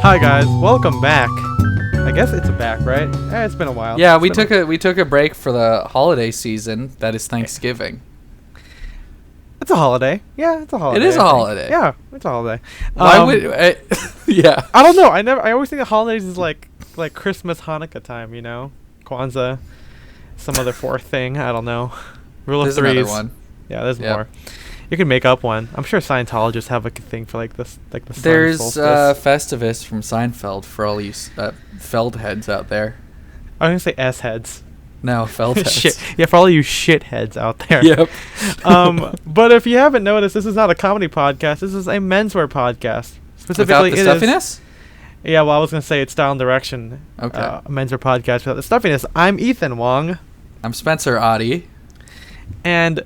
Hi guys, welcome back. I guess it's back, right? It's been a while. Yeah, we took a break for the holiday season. That is Thanksgiving. It's a holiday. Yeah, it's a holiday. It is a holiday. Yeah, it's a holiday. Why would? Yeah. I don't know. I always think the holidays is like Christmas, Hanukkah time. You know, Kwanzaa, some other fourth thing. I don't know. Rule of threes. There's another one. Yeah, there's more. You can make up one. I'm sure Scientologists have a thing for like this, like the sun There's solstice. Festivus from Seinfeld for all you Feld heads out there. I was gonna say S heads. No, Feld heads. Shit. Yeah, for all you shit heads out there. Yep. But if you haven't noticed, this is not a comedy podcast. This is a menswear podcast. Specifically, Without the stuffiness? Yeah, well, I was gonna say it's Style and Direction. Okay. A menswear podcast without the stuffiness. I'm Ethan Wong. I'm Spencer Adi. And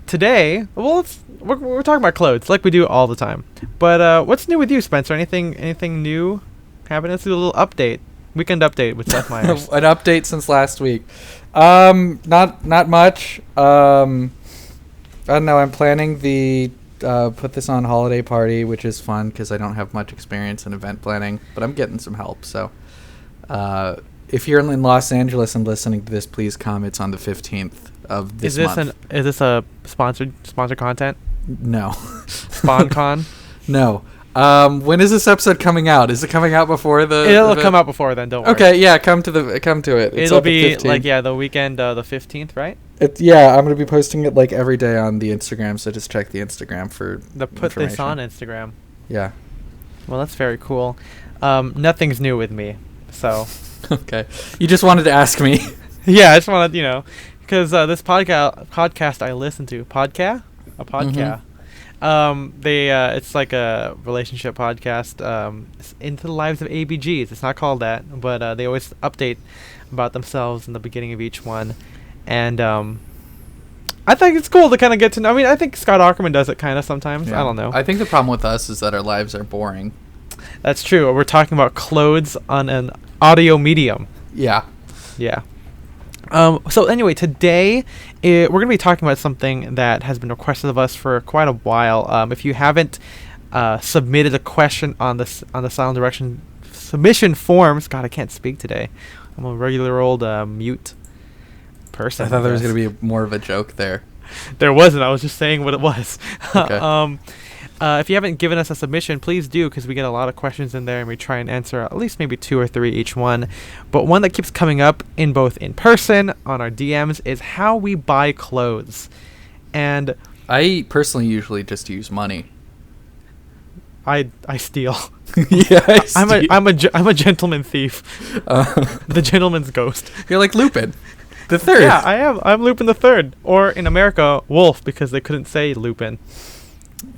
today, well, we're talking about clothes like we do all the time. But what's new with you, Spencer? Anything new happening? Let's do a little update. Weekend update with Seth Meyers. An update since last week. Not much. I don't know. I'm planning the put this on holiday party, which is fun because I don't have much experience in event planning, but I'm getting some help. So, if you're in Los Angeles and listening to this, please come. It's on the 15th of this month. Is this a sponsored content? No. SpawnCon? No. When is this episode coming out? Is it coming out before the? It'll come out before then. Don't worry. Okay, yeah, come to it. It's It'll be like the weekend, the 15th, right? I'm gonna be posting it like every day on the Instagram. So just check the Instagram for put this on Instagram. Yeah. Well, that's very cool. Nothing's new with me, so. Okay. You just wanted to ask me. Yeah, I just wanted because this podcast I listen to podcast. It's like a relationship podcast. It's into the lives of ABGs. It's not called that, but they always update about themselves in the beginning of each one, and I think it's cool to kind of get to know. I mean, I think Scott Aukerman does it kind of sometimes. Yeah. I don't know. I think the problem with us is that our lives are boring. That's true. We're talking about clothes on an audio medium. Yeah. Yeah. So anyway, today we're going to be talking about something that has been requested of us for quite a while. If you haven't submitted a question on the Silent Direction submission forms, God, I can't speak today. I'm a regular old mute person. I thought there was going to be more of a joke there. There wasn't. I was just saying what it was. Okay. If you haven't given us a submission, please do, because we get a lot of questions in there, and we try and answer at least maybe 2 or 3 each one. But one that keeps coming up in both in person on our DMs is how we buy clothes. And I personally usually just use money. I steal. Yeah, I'm a gentleman thief. The gentleman's ghost. You're like Lupin the Third. Yeah, I am. I'm Lupin the Third, or in America, Wolf, because they couldn't say Lupin.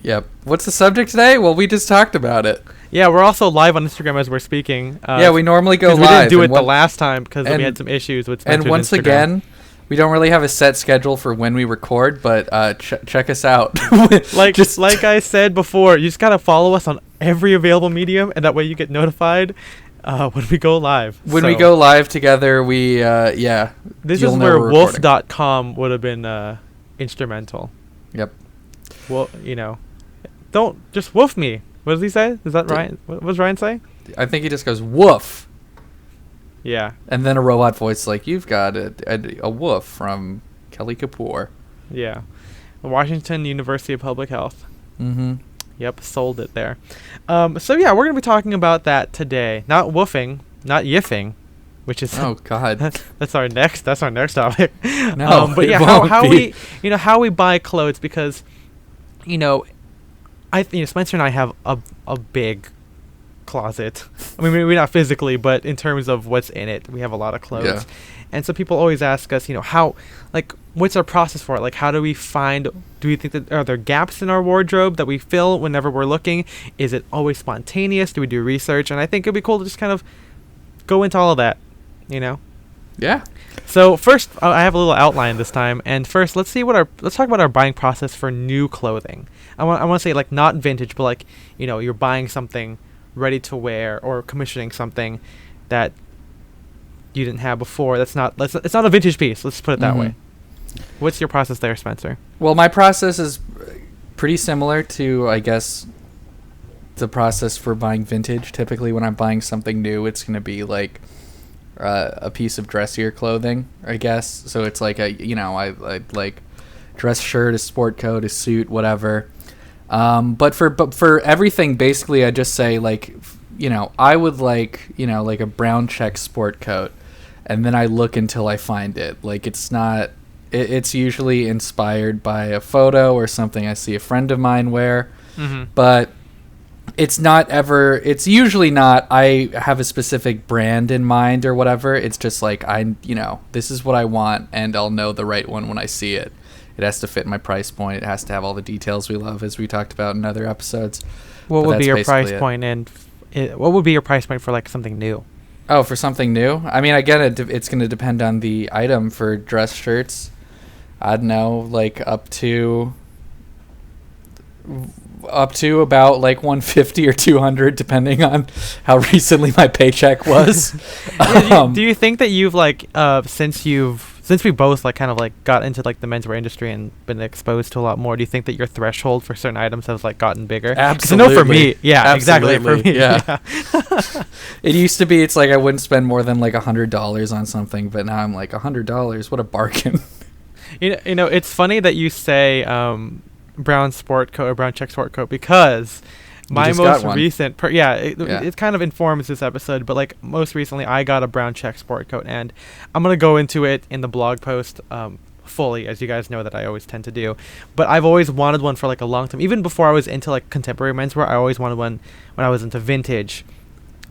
Yep. What's the subject today? Well, we just talked about it. Yeah, we're also live on Instagram as we're speaking. Yeah, we normally go live. We didn't do it the last time because we had some issues with Spencer's And once Instagram. again, we don't really have a set schedule for when we record, but check us out. like I said before, you just gotta follow us on every available medium, and that way you get notified when we go live. When we go live together, we This is where wolf.com would have been instrumental. Yep. Well, don't just woof me. What does he say? Is that Ryan? What does Ryan say? I think he just goes woof. Yeah. And then a robot voice like, "You've got a woof from Kelly Kapoor." Yeah. Washington University of Public Health. Mm-hmm. Yep, sold it there. So yeah, we're gonna be talking about that today. Not woofing, not yiffing, which is God. that's our next topic. No, but yeah, how we buy clothes, because Spencer and I have a big closet. I mean, maybe not physically, but in terms of what's in it, we have a lot of clothes. Yeah. And so people always ask us, what's our process for it? Like, how do we do we think that, are there gaps in our wardrobe that we fill whenever we're looking? Is it always spontaneous? Do we do research? And I think it'd be cool to just kind of go into all of that, Yeah. So first, I have a little outline this time, and first, let's talk about our buying process for new clothing. I want to say, like, not vintage, but like, you're buying something ready to wear or commissioning something that you didn't have before. It's not a vintage piece. Let's put it that way. What's your process there, Spencer? Well, my process is pretty similar to, I guess, the process for buying vintage. Typically, when I'm buying something new, it's going to be like a piece of dressier clothing, I guess. So it's like I like dress shirt, a sport coat, a suit, whatever. But for everything, basically, I just say like, I would like a brown check sport coat, and then I look until I find it. Like it's usually inspired by a photo or something I see a friend of mine wear, but it's usually not I have a specific brand in mind or whatever. It's just like this is what I want, and I'll know the right one when I see it. It has to fit my price point. It has to have all the details we love, as we talked about in other episodes. What would be your price point, and what would be your price point for like something new? Oh, for something new? I mean, again, it's going to depend on the item. For dress shirts, I don't know, like up to about like 150 or 200, depending on how recently my paycheck was. Do you think that you've like since we both like kind of like got into like the menswear industry and been exposed to a lot more, do you think that your threshold for certain items has like gotten bigger? Absolutely. I know for me, yeah, Absolutely. exactly. For me, yeah. It used to be, it's like I wouldn't spend more than like $100 on something, but now I'm like $100. What a bargain. You know, it's funny that you say brown sport coat or brown check sport coat, because my most recent it kind of informs this episode, but like most recently I got a brown check sport coat, and I'm gonna go into it in the blog post fully, as you guys know that I always tend to do. But I've always wanted one for like a long time. Even before I was into like contemporary menswear, I always wanted one when I was into vintage,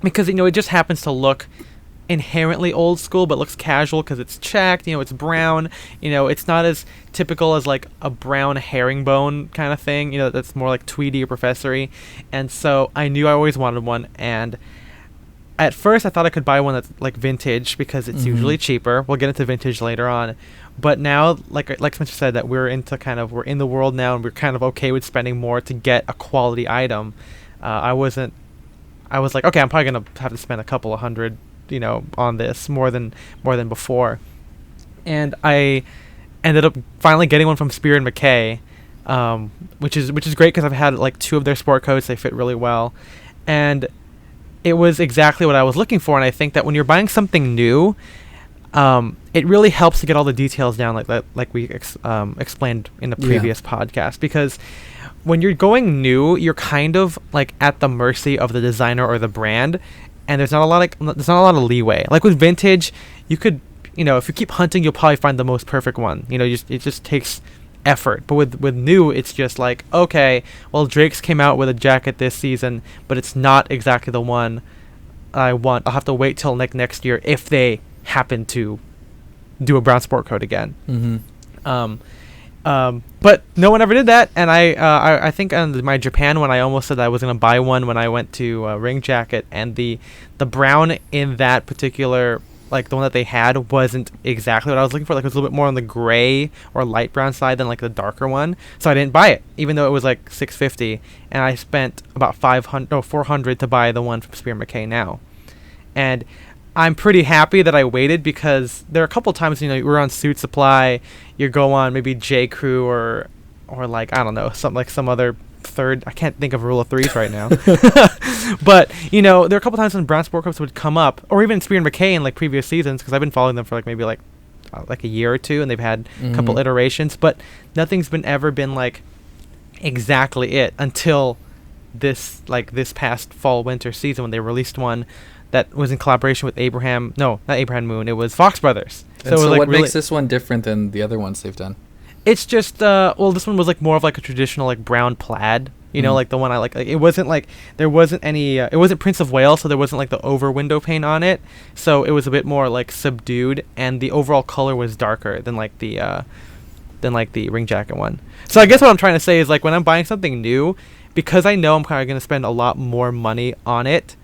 because it just happens to look inherently old school but looks casual because it's checked, it's brown, it's not as typical as like a brown herringbone kind of thing, that's more like tweedy or professory. And so I knew I always wanted one, and at first I thought I could buy one that's like vintage because it's usually cheaper. We'll get into vintage later on, but now like Spencer said, that we're in the world now, and we're kind of okay with spending more to get a quality item. I was like, okay, I'm probably gonna have to spend a couple of hundred on this more than before. And I ended up finally getting one from Spear and McKay, which is great because I've had like 2 of their sport coats. They fit really well, and it was exactly what I was looking for. And I think that when you're buying something new, it really helps to get all the details down, like that, like we explained in the previous podcast, because when you're going new, you're kind of like at the mercy of the designer or the brand, and there's not a lot of leeway. Like with vintage, you could, if you keep hunting, you'll probably find the most perfect one. It just takes effort. But with new, it's just like, okay, well, Drake's came out with a jacket this season, but it's not exactly the one I want. I'll have to wait till next year if they happen to do a brown sport coat again. But no one ever did that, and I think on my Japan one, I almost said I was going to buy one when I went to Ring Jacket, and the brown in that particular, like the one that they had, wasn't exactly what I was looking for. Like it was a little bit more on the gray or light brown side than like the darker one, so I didn't buy it, even though it was like $650, and I spent about $400 to buy the one from Spear McKay now. And I'm pretty happy that I waited, because there are a couple times, we're on Suit Supply, you go on maybe J. Crew or like, I don't know, some other third, I can't think of Rule of Threes right now. But, there are a couple times when brown sport coats would come up, or even Spear and McKay in like previous seasons, because I've been following them for like maybe like a year or two, and they've had a couple iterations, but nothing's ever been like exactly it until this past fall winter season, when they released one that was in collaboration with not Abraham Moon, it was Fox Brothers. So what makes this one different than the other ones they've done? It's just this one was like more of like a traditional like brown plaid, like the one I like. It wasn't like, there wasn't any it wasn't Prince of Wales, so there wasn't like the over window pane on it, so it was a bit more like subdued, and the overall color was darker than like the Ring Jacket one. So I guess what I'm trying to say is, like, when I'm buying something new, because I know I'm kind of going to spend a lot more money on it,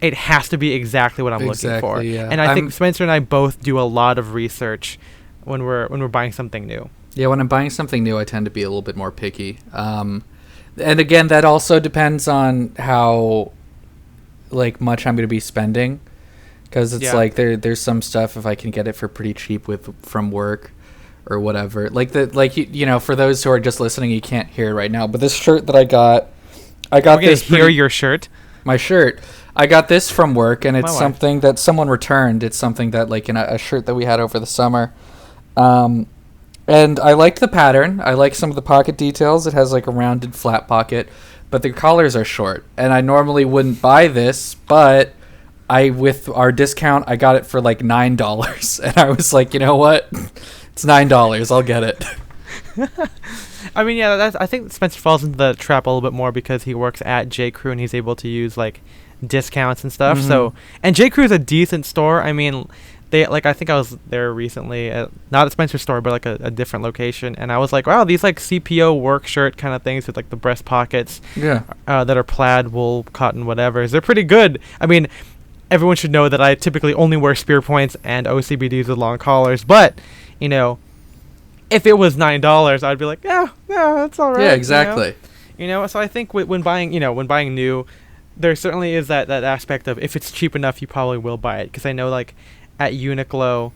it has to be exactly what I'm looking for. Yeah. And I think Spencer and I both do a lot of research when we're buying something new. Yeah, when I'm buying something new, I tend to be a little bit more picky. And again, that also depends on how like much I'm going to be spending, because it's like there's some stuff, if I can get it for pretty cheap from work or whatever. For those who are just listening, you can't hear it right now, but this shirt that I got I got We're gonna this. hear your shirt. My shirt. I got this from work, and My it's wife. something that someone returned. It's something that, like, in a shirt that we had over the summer. And I liked the pattern. I like some of the pocket details. It has, like, a rounded flat pocket, but the collars are short. And I normally wouldn't buy this, but with our discount, I got it for, like, $9. And I was like, you know what? It's $9. I'll get it. I mean, yeah, I think Spencer falls into the trap a little bit more because he works at J. Crew and he's able to use like discounts and stuff. Mhm. So, and J. Crew is a decent store. I mean, they I think I was there recently, not at Spencer's store, but like a different location, and I was like, wow, these like CPO work shirt kind of things with like the breast pockets, Yeah. that are plaid, wool, cotton, whatever. They're pretty good. I mean, everyone should know that I typically only wear spear points and OCBDs with long collars, but you know, if it was $9, I'd be like, yeah, that's all right. Yeah, exactly. You know, so I think when buying new, there certainly is that aspect of if it's cheap enough, you probably will buy it. Because I know, like, at Uniqlo,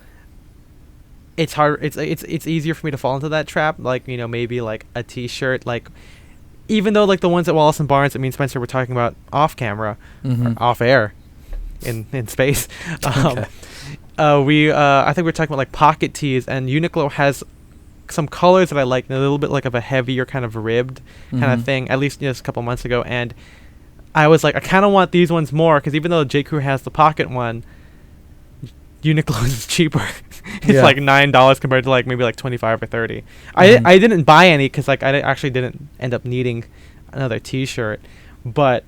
it's hard. It's easier for me to fall into that trap. Like, you know, maybe like a T-shirt. Like, even though like the ones at Wallace and Barnes, I mean, Spencer, we're talking about off camera, or off air, in space. Okay. I think we're talking about like pocket tees, and Uniqlo has some colors that I like, a little bit like of a heavier kind of ribbed kind of thing, at least just a couple months ago. And I was like, I kind of want these ones more, because even though J. Crew has the pocket one, Uniqlo is cheaper. It's like $9 compared to like maybe like 25 or 30. I didn't buy any because like I actually didn't end up needing another T-shirt, but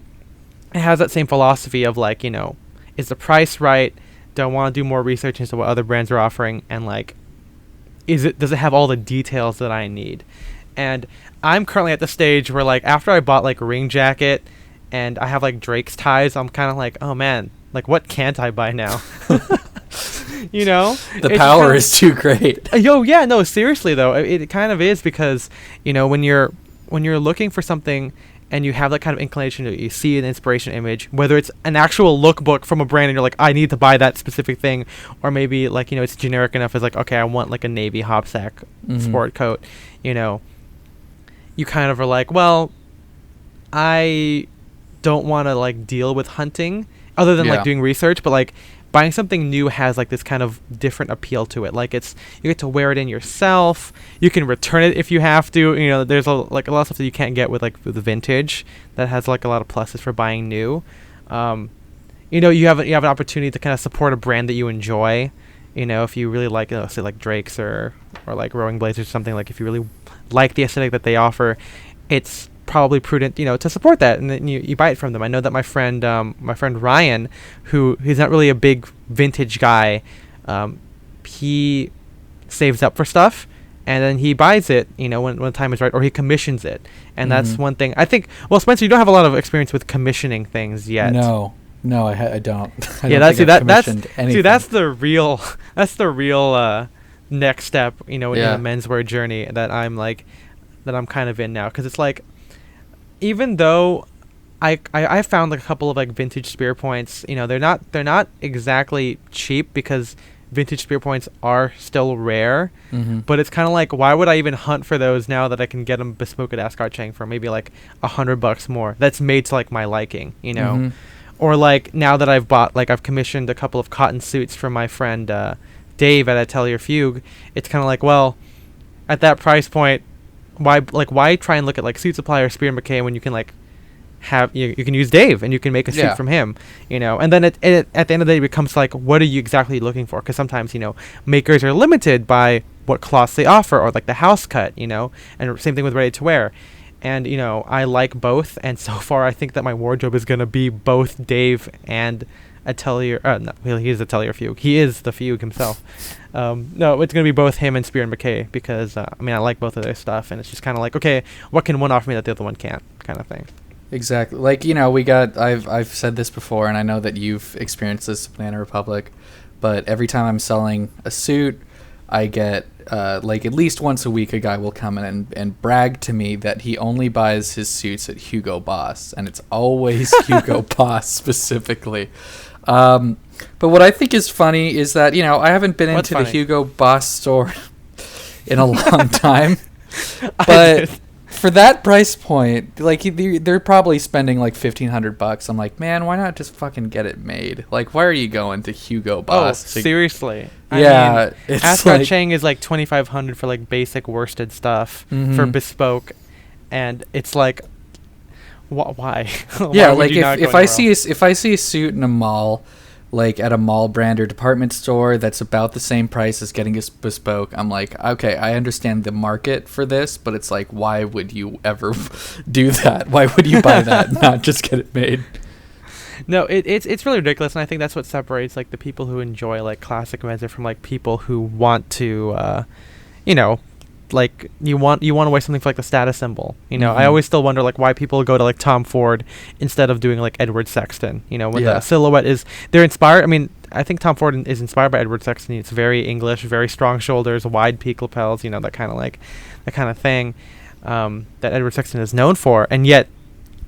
it has that same philosophy of like, you know, is the price right? Do I want to do more research into what other brands are offering, and like, does it have all the details that I need? And I'm currently at the stage where like after I bought like a ring jacket and I have like Drake's ties, I'm kind of like, oh man, like what can't I buy now? You know, The power is too great. Yeah, no, seriously though, it kind of is, because you know, when you're looking for something and you have that kind of inclination to, you see an inspiration image, whether it's an actual lookbook from a brand and you're like, I need to buy that specific thing, or maybe like, you know, it's generic enough as like, okay, I want like a navy hopsack sport coat, you know, you kind of are like, well, I don't want to like deal with hunting other than like doing research, but like buying something new has like this kind of different appeal to it. Like, it's, you get to wear it in yourself, you can return it if you have to, you know, there's a lot of stuff that you can't get with like with vintage that has like a lot of pluses for buying new. You know, you have an opportunity to kind of support a brand that you enjoy, you know, if you really like, say like Drake's or like Rowing Blazers or something, like if you really like the aesthetic that they offer, it's probably prudent, you know, to support that, and then you buy it from them. I know that my friend Ryan, who he's not really a big vintage guy, he saves up for stuff and then he buys it, you know, when the time is right, or he commissions it. And that's one thing I think. Well, Spencer, you don't have a lot of experience with commissioning things yet. No, I don't. That's the real next step, you know, in the menswear journey that I'm kind of in now, because it's like, even though I found like a couple of like vintage spear points, you know, they're not exactly cheap, because vintage spear points are still rare, but it's kind of like, why would I even hunt for those now that I can get them bespoke at Ascot Chang for maybe like $100 more, that's made to like my liking, you know? Or like, now that I've commissioned a couple of cotton suits from my friend Dave at Atelier Fugue, it's kind of like, well, at that price point, why try and look at like Suit Supply or Spear McKay when you can like have you can use Dave and you can make a suit from him, you know? And then at the end of the day, it becomes like, what are you exactly looking for? Because sometimes, you know, makers are limited by what cloths they offer, or like the house cut, you know, and same thing with ready to wear. And you know, I like both, and so far I think that my wardrobe is gonna be both Dave and Atelier. No, he is Atelier Fugue. He is the Fugue himself. No, it's gonna be both him and Spear and McKay, because I mean, I like both of their stuff, and it's just kind of like, okay, what can one offer me that the other one can't, kind of thing. Exactly. Like, you know, I've said this before, and I know that you've experienced this at Banana Republic, but every time I'm selling a suit, I get like at least once a week a guy will come in and brag to me that he only buys his suits at Hugo Boss, and it's always Hugo Boss specifically. But what I think is funny is that, you know, I haven't been into the Hugo Boss store in a long time, but for that price point, like they're probably spending like $1,500. I'm like, man, why not just fucking get it made? Like, why are you going to Hugo Boss? Seriously. Yeah, it's Ascot Chang is like $2,500 for like basic worsted stuff for bespoke, and it's like, why? Yeah, like if I see a suit in a mall, like at a mall brand or department store that's about the same price as getting a bespoke, I'm like, okay, I understand the market for this, but it's like, why would you ever do that? Why would you buy that, not just get it made? No, it's really ridiculous, and I think that's what separates like the people who enjoy like classic menswear from like people who want to, like you want to wear something for like the status symbol. I always still wonder like why people go to like Tom Ford instead of doing like Edward Sexton. When the silhouette is, they're inspired. I mean, I think Tom Ford is inspired by Edward Sexton. It's very English, very strong shoulders, wide peak lapels. That kind of thing that Edward Sexton is known for, and yet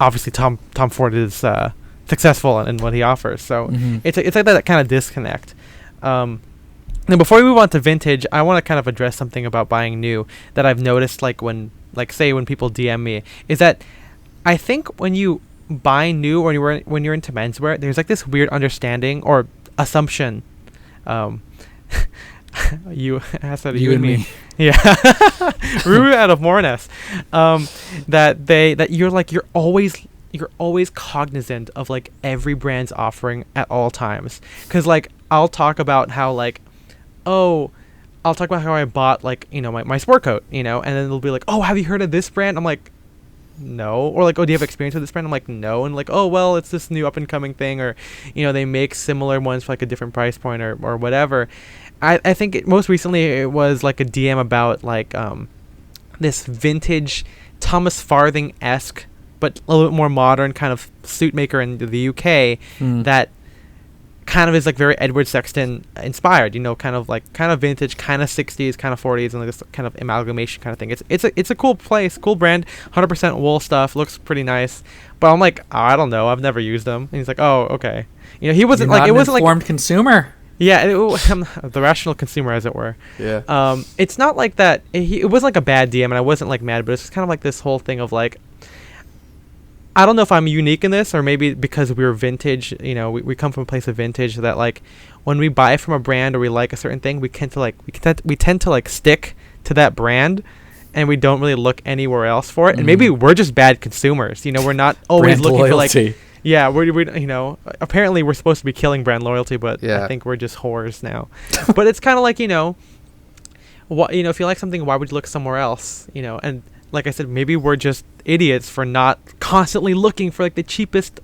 obviously Tom Ford is successful in what he offers. So it's like that kind of disconnect. Now, before we move on to vintage, I want to kind of address something about buying new that I've noticed, like when people DM me, is that I think when you buy new or when you're into menswear, there's like this weird understanding or assumption. You and me. Yeah. Rue out of Mornes. That you're always cognizant of like every brand's offering at all times. 'Cause like I'll talk about how I bought like, my sport coat, and then they'll be like, oh, have you heard of this brand? I'm like, no. Or like, oh, do you have experience with this brand? I'm like, no. And like, oh, well, it's this new up and coming thing, or, they make similar ones for like a different price point or whatever. I think most recently it was like a DM about like this vintage Thomas Farthing-esque, but a little bit more modern kind of suit maker in the UK that kind of is like very Edward Sexton inspired, kind of vintage, kind of 60s, kind of 40s, and like this kind of amalgamation kind of thing. It's a cool place, cool brand, 100% wool stuff, looks pretty nice. But I'm like, oh, I don't know, I've never used them. And he's like, oh, okay. He wasn't You're like, not it wasn't like informed consumer. Yeah, the rational consumer, as it were. Yeah. It's not like that. It wasn't like a bad DM, and I wasn't like mad, but it's just kind of like this whole thing of like, I don't know if I'm unique in this, or maybe because we're vintage, we come from a place of vintage, that like when we buy from a brand or we like a certain thing, we tend to like stick to that brand, and we don't really look anywhere else for it. And maybe we're just bad consumers. We're not always brand looking loyalty. for like, yeah, we apparently we're supposed to be killing brand loyalty, but I think we're just whores now. But it's kind of like, if you like something, why would you look somewhere else? And like I said, maybe we're just idiots for not constantly looking for like the cheapest,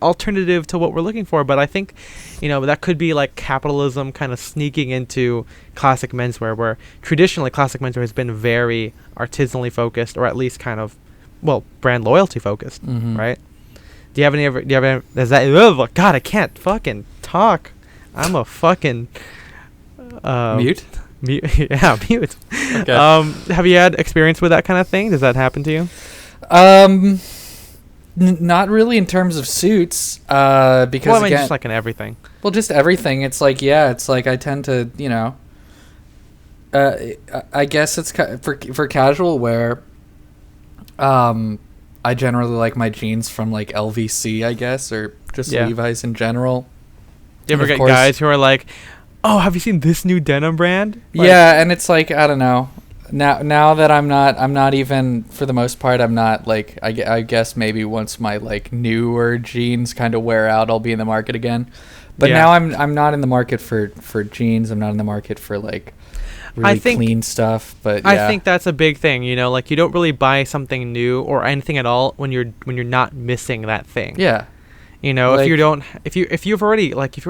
alternative to what we're looking for. But I think, that could be like capitalism kind of sneaking into classic menswear, where traditionally classic menswear has been very artisanally focused, or at least kind of, brand loyalty focused, right? Do you have any? Is that? Oh God, I can't fucking talk. I'm a fucking mute. Yeah, mute. Okay. Have you had experience with that kind of thing? Does that happen to you? Not really in terms of suits, because I mean, just like in everything. Well, just everything. It's like, it's like I tend to, I guess it's for casual wear. I generally like my jeans from like LVC, I guess, or just Levi's in general. Do you ever get guys who are like, oh, have you seen this new denim brand? Like, yeah, and it's like, I don't know. Now that I'm not even, for the most part, I'm not like, I guess maybe once my like newer jeans kind of wear out, I'll be in the market again. But now I'm not in the market for jeans. I'm not in the market for like really clean stuff. But I think that's a big thing. Like you don't really buy something new or anything at all when you're not missing that thing. Yeah. Like, if you've already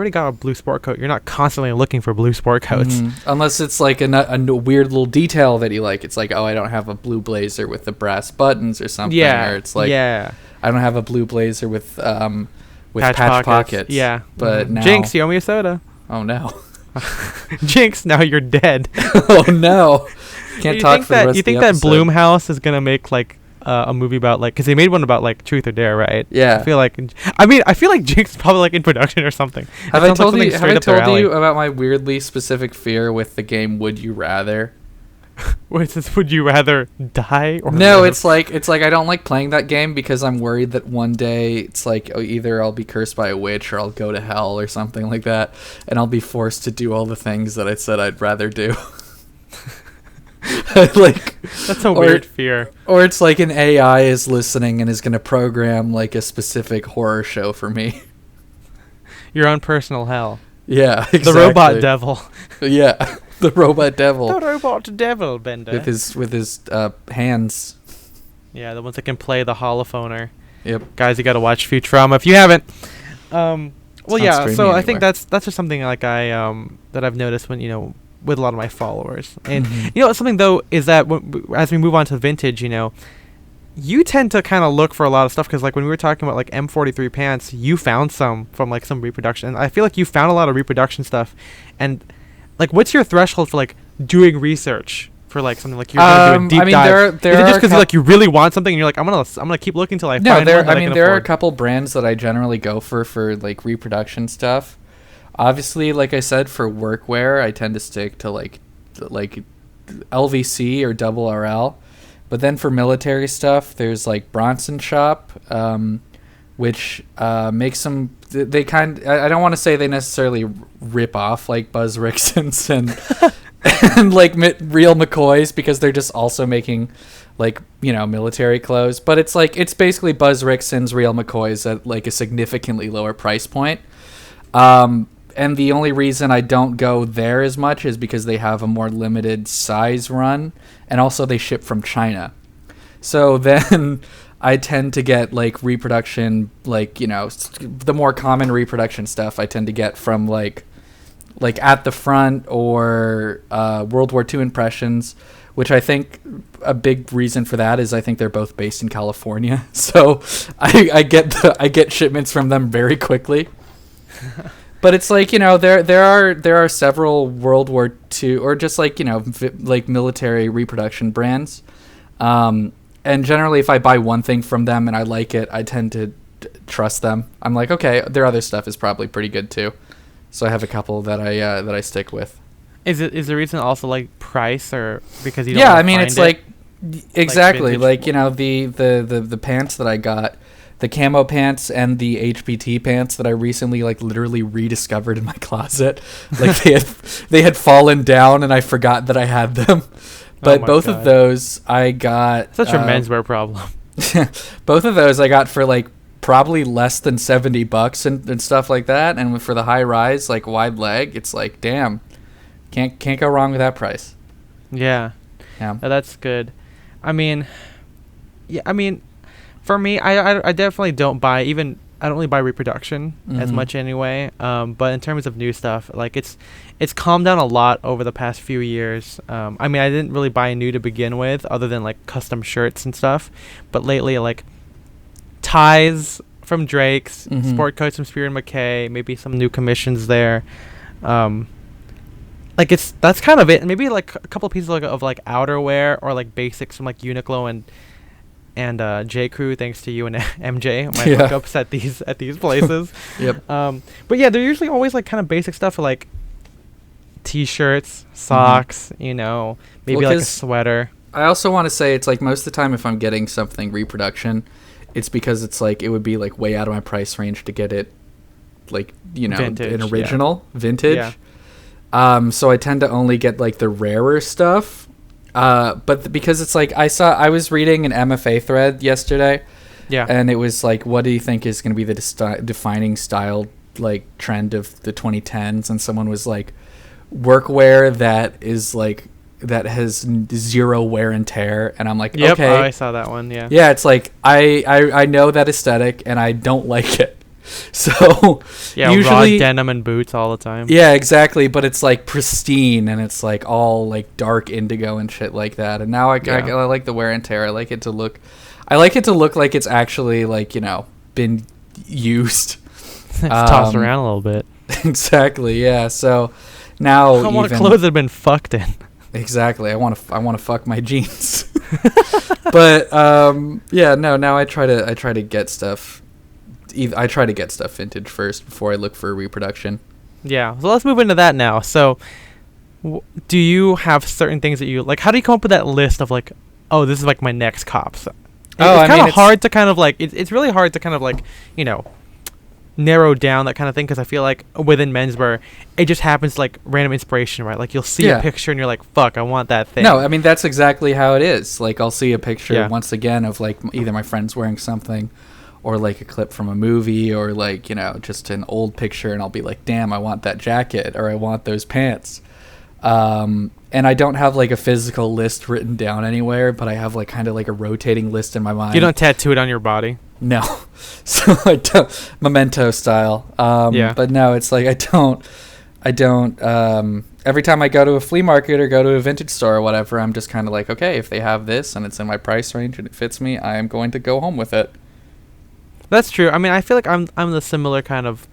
got a blue sport coat, you're not constantly looking for blue sport coats. Unless it's like a weird little detail that you like. It's like, oh, I don't have a blue blazer with the brass buttons or something. Yeah. Or it's like, I don't have a blue blazer with patch pockets. Yeah. But now, Jinx, you owe me a soda. Oh no. Jinx, now you're dead. Oh no. Can't talk for the rest of the episode. You think that Bloomhouse is gonna make like a movie about like, because they made one about like Truth or Dare, right? Yeah. I feel like Jinx is probably like in production or something. Have I told you about my weirdly specific fear with the game Would You Rather? Would you rather die or No, live? it's like I don't like playing that game because I'm worried that one day it's like either I'll be cursed by a witch or I'll go to hell or something like that, and I'll be forced to do all the things that I said I'd rather do. Like, That's a weird fear. or it's like an AI is listening and is going to program like a specific horror show for me. Your own personal hell. Yeah, exactly. The robot devil. Yeah, the robot devil. The robot devil, Bender. With his hands. Yeah, the ones that can play the holophoner. Yep. Guys, you got to watch Futurama if you haven't. Well, not yeah. streaming So I think anywhere. that's just something like that I've noticed when with a lot of my followers. And Mhm. something though is that as we move on to vintage, you tend to kind of look for a lot of stuff because like when we were talking about like M43 pants, you found some from like some reproduction. And I feel like you found a lot of reproduction stuff. And like, what's your threshold for like doing research for like something like you're gonna do a deep dive? there Is it are just because like you really want something and you're like I'm gonna keep looking till I No, find there. one that I mean, can there are a afford? couple brands that I generally go for like reproduction stuff. Obviously, like I said, for workwear, I tend to stick to like LVC or Double RL. But then for military stuff, there's like Bronson Shop, which makes some. They I don't want to say they necessarily rip off like Buzz Rickson's and like real McCoys because they're just also making like military clothes. But it's like it's basically Buzz Rickson's, real McCoys at like a significantly lower price point. And the only reason I don't go there as much is because they have a more limited size run, and also they ship from China. So then I tend to get like reproduction, like the more common reproduction stuff I tend to get from like At the Front or World War II Impressions, which I think a big reason for that is I think they're both based in California. So I get shipments from them very quickly. But it's like there are several World War II or just like like military reproduction brands, and generally if I buy one thing from them and I like it, I tend to trust them. I'm like, okay, their other stuff is probably pretty good too, so I have a couple that I stick with. Is the reason also like price or because you don't Yeah, wanna I mean find it's it? like exactly vintage- like the pants that I got. The camo pants and the HBT pants that I recently like literally rediscovered in my closet. Like they had fallen down and I forgot that I had them. But my both God. of those I got Such a menswear problem. both of those I got for like probably less than $70 and stuff like that. And for the high rise, like wide leg, it's like damn. Can't go wrong with that price. Yeah. Yeah. That's good. I mean, for me, I definitely don't buy I don't really buy reproduction as Mhm. much anyway. But in terms of new stuff, like it's calmed down a lot over the past few years. I mean, I didn't really buy new to begin with, other than like custom shirts and stuff. But lately, like ties from Drake's, Mhm. sport coats from Spear and McKay, maybe some new commissions there. Like that's kind of it. And maybe like a couple pieces of like outerwear or like basics from like Uniqlo and J. Crew, thanks to you and MJ, my Yeah. hookups at these places. Yep. But yeah, they're usually always like kind of basic stuff like t-shirts, socks, maybe Well, like a 'cause sweater. I also want to say it's like most of the time if I'm getting something reproduction, it's because it's like it would be like way out of my price range to get it like Vintage, an yeah. original vintage. Yeah. So I tend to only get like the rarer stuff. But because it's like I was reading an MFA thread yesterday, Yeah. and it was like, what do you think is going to be the defining style like trend of the 2010s? And someone was like, workwear that has zero wear and tear. And I'm like, Yep. okay, Oh, I saw that one. Yeah. yeah, it's like I know that aesthetic and I don't like it. So Yeah. usually Raw denim and boots all the time. yeah, exactly, but it's like pristine and it's like all like dark indigo and shit like that. And now I like the wear and tear. I like it to look like it's actually like, been used. It's tossed around a little bit. Exactly, yeah. So now I want clothes that have been fucked in. exactly. I want to fuck my jeans. But yeah, no, now I try to get stuff. I try to get stuff vintage first before I look for reproduction. Yeah. So let's move into that now. So Do you have certain things that you like? How do you come up with that list of like, oh, this is like my next cops? It's kind of hard to kind of like it's really hard to kind of like, you know, narrow down that kind of thing, because I feel like within menswear it just happens like random inspiration, right? Like you'll see a picture and you're like, fuck, I want that thing. No, I mean that's exactly how it is. Like I'll see a picture once again of like either my friends wearing something, or like a clip from a movie, or like, you know, just an old picture, and I'll be like, damn, I want that jacket, or I want those pants. And I don't have like a physical list written down anywhere, but I have like kind of like a rotating list in my mind. You don't tattoo it on your body? No. So I don't, memento style. But no, it's like I don't every time I go to a flea market or go to a vintage store or whatever, I'm just kind of like, okay, if they have this and it's in my price range and it fits me, I am going to go home with it. That's true. I mean, I feel like I'm the similar kind of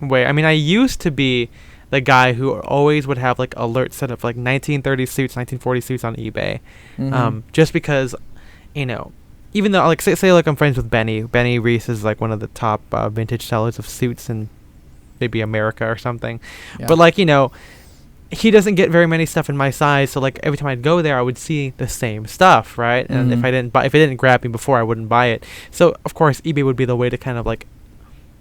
way. I mean, I used to be the guy who always would have like alert set of like 1930 suits, 1940 suits on eBay. Just because, you know, even though like say like I'm friends with Benny Reese is like one of the top vintage sellers of suits in maybe America or something. But like, you know, he doesn't get very many stuff in my size, so like every time I'd go there I would see the same stuff, right? And if it didn't grab me before, I wouldn't buy it. So of course eBay would be the way to kind of like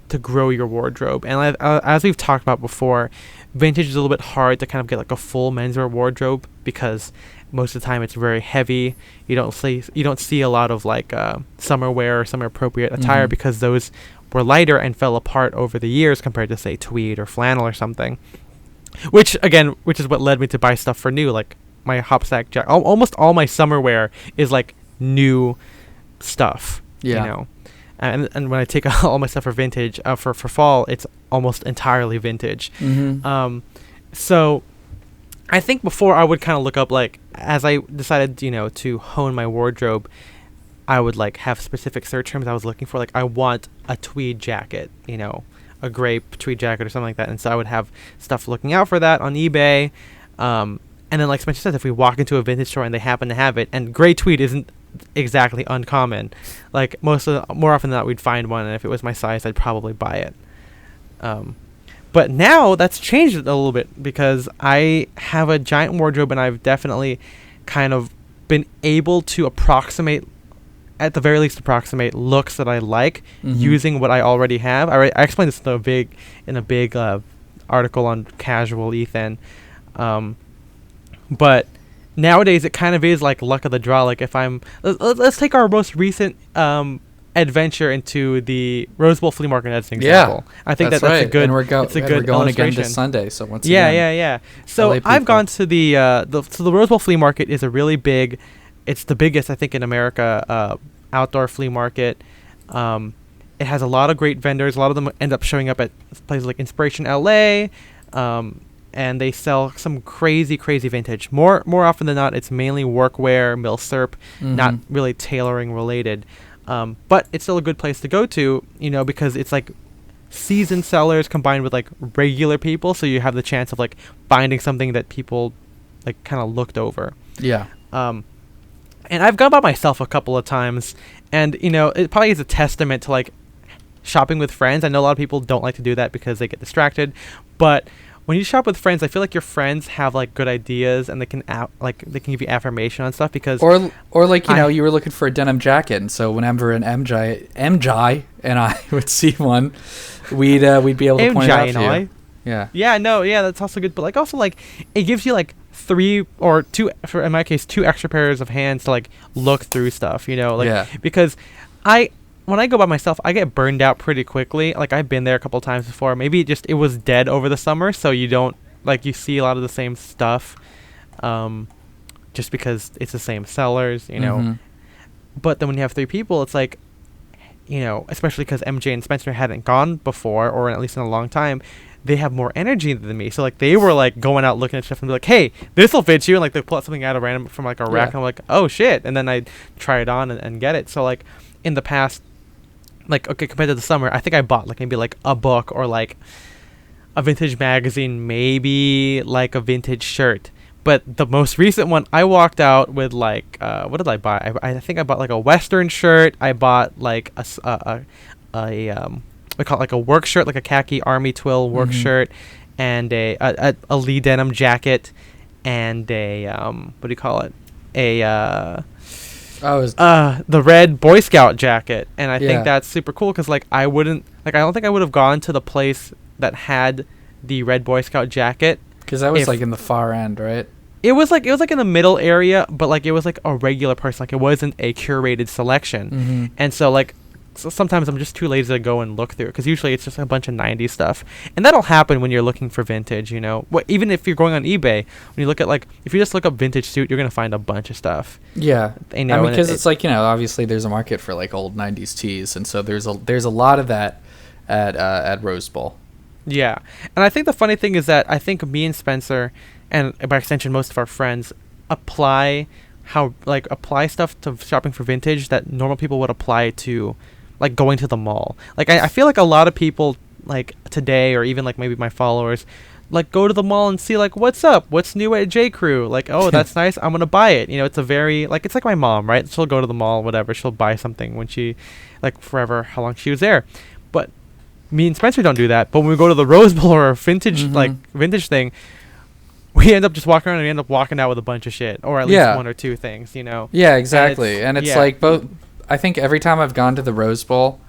to grow your wardrobe. And as we've talked about before, vintage is a little bit hard to kind of get like a full menswear wardrobe, because most of the time it's very heavy. You don't see a lot of like summer wear or summer appropriate attire, because those were lighter and fell apart over the years compared to say tweed or flannel or something. Which is what led me to buy stuff for new, like my hopsack jacket. Almost all my summer wear is like new stuff. You know. And when I take all my stuff for vintage, for fall, it's almost entirely vintage. So I think before I would kind of look up, like, as I decided, you know, to hone my wardrobe, I would like have specific search terms I was looking for. Like, I want a tweed jacket, you know, a gray tweed jacket or something like that. And so I would have stuff looking out for that on eBay. And then, like Spencer says, if we walk into a vintage store and they happen to have it, and gray tweed isn't exactly uncommon, like more often than not we'd find one, and if it was my size I'd probably buy it. But now that's changed a little bit, because I have a giant wardrobe and I've definitely kind of been able to at the very least approximate looks that I like using what I already have. I explained this in a big article on Casual Ethan, but nowadays it kind of is like luck of the draw. Like if let's take our most recent adventure into the Rose Bowl flea market as an example. I think that's a good. And we're going again this Sunday. So once again, yeah. So I've gone to the Rose Bowl flea market is a really big. It's the biggest, I think, in America outdoor flea market. It has a lot of great vendors. A lot of them end up showing up at places like Inspiration LA. And they sell some crazy vintage. More often than not, it's mainly workwear, milsurp, not really tailoring related. But it's still a good place to go to, you know, because it's like seasoned sellers combined with like regular people, so you have the chance of like finding something that people like kind of looked over. Yeah. And I've gone by myself a couple of times, and you know, it probably is a testament to like shopping with friends. I know a lot of people don't like to do that because they get distracted, but when you shop with friends, I feel like your friends have like good ideas, and they can give you affirmation on stuff, because or like, you know, you were looking for a denim jacket, and so whenever an MJ and I would see one, we'd be able to point it out to you. Yeah, that's also good. But like also like it gives you like 3 or 2, for in my case 2 extra pairs of hands to like look through stuff, you know, like because when I go by myself, I get burned out pretty quickly. Like, I've been there a couple of times before. Maybe it was dead over the summer, so you don't, like, you see a lot of the same stuff, just because it's the same sellers, you know. But then when you have 3 people, it's like, you know, especially because MJ and Spencer hadn't gone before, or at least in a long time, they have more energy than me. So, like, they were, like, going out looking at stuff and be like, hey, this will fit you. And, like, they pull out something out of random from, like, a rack, and I'm like, oh, shit. And then I try it on and get it. So, like, in the past, like, okay, compared to the summer, I think I bought like maybe like a book or like a vintage magazine, maybe like a vintage shirt. But the most recent one, I walked out with like what did I buy? I think I bought like a Western shirt. I bought like we call it like a work shirt, like a khaki army twill work shirt, and a Lee denim jacket, and a what do you call it? A Oh, the red Boy Scout jacket, and I Yeah. think that's super cool because like I don't think I would have gone to the place that had the red Boy Scout jacket. because that was if- like in the far end, right? It was like in the middle area, but like it was like a regular person, like it wasn't a curated selection. Mm-hmm. And so like sometimes I'm just too lazy to go and look through it because usually it's just a bunch of 90s stuff, and that'll happen when you're looking for vintage. You know, even if you're going on eBay, when you look at like if you just look up vintage suit, you're gonna find a bunch of stuff. Yeah, You know, I mean, and because it's like, you know, obviously there's a market for like old '90s tees, and so there's a lot of that at Rose Bowl. Yeah, and I think the funny thing is that I think me and Spencer, and by extension most of our friends, apply stuff to shopping for vintage that normal people would apply to like going to the mall. Like I feel like a lot of people like today, or even like maybe my followers, like go to the mall and see like what's up, what's new at J Crew, like oh that's nice, I'm gonna buy it. You know, it's a very like it's like my mom, right? She'll go to the mall, whatever, she'll buy something when she like forever how long she was there. But me and Spencer don't do that. But when we go to the Rose Bowl or a vintage vintage thing, we end up just walking around and we end up walking out with a bunch of shit, or at least one or two things, you know. Yeah, exactly. And it's yeah. like both. I think every time I've gone to the Rose Bowl,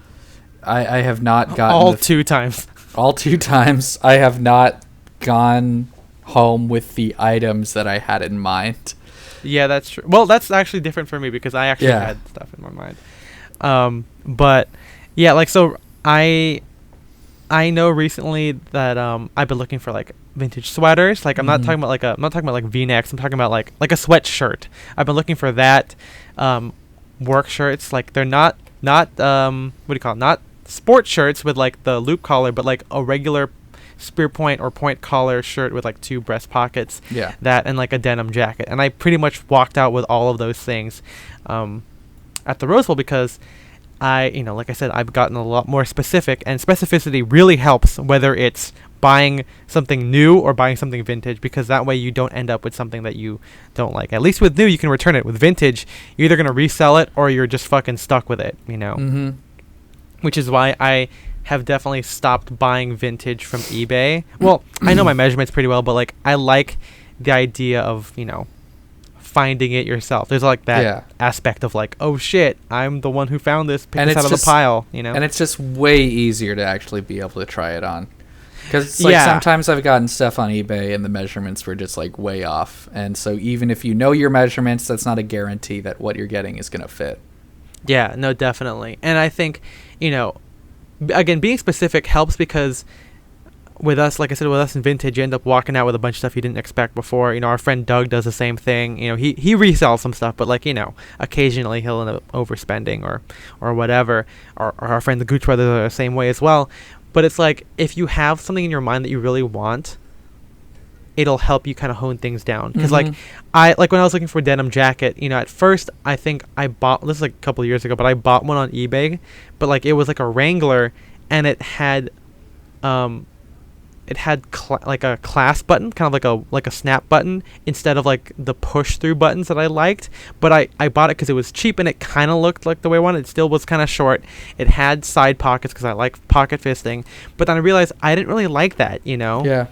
I have not gotten all 2 times. All 2 times I have not gone home with the items that I had in mind. Yeah, that's true. Well, that's actually different for me because I actually had stuff in my mind. But yeah, like so I know recently that I've been looking for like vintage sweaters. Like I'm not talking about like V-necks. I'm talking about like a sweatshirt. I've been looking for that. Work shirts, like they're not what do you call it? Not sport shirts with like the loop collar, but like a regular spear point or point collar shirt with like 2 breast pockets. Yeah. That and like a denim jacket. And I pretty much walked out with all of those things at the Rose Bowl because like I said, I've gotten a lot more specific, and specificity really helps whether it's buying something new or buying something vintage, because that way you don't end up with something that you don't like. At least with new, you can return it. With vintage, you're either going to resell it or you're just fucking stuck with it, you know? Mm-hmm. Which is why I have definitely stopped buying vintage from eBay. Well, I know my measurements pretty well, but like I like the idea of, you know, finding it yourself. There's like that aspect of like, oh shit, I'm the one who found this, pick this out of the pile, you know? And it's just way easier to actually be able to try it on. Because it's like sometimes I've gotten stuff on eBay and the measurements were just like way off. And so even if you know your measurements, that's not a guarantee that what you're getting is going to fit. Yeah, no, definitely. And I think, you know, again, being specific helps because with us, like I said, with us in vintage, you end up walking out with a bunch of stuff you didn't expect before. You know, our friend Doug does the same thing. You know, he resells some stuff, but like, you know, occasionally he'll end up overspending or whatever. Or our friend the Gooch brothers are the same way as well. But it's like, if you have something in your mind that you really want, it'll help you kind of hone things down. Because like when I was looking for a denim jacket, you know, at first I think I bought, this is like a couple of years ago, but I bought one on eBay, but like it was like a Wrangler, and it had like a clasp button, kind of like a snap button, instead of like the push through buttons that I liked. But I bought it because it was cheap, and it kind of looked like the way I wanted. It still was kind of short. It had side pockets because I like pocket fisting. But then I realized I didn't really like that, you know? Yeah.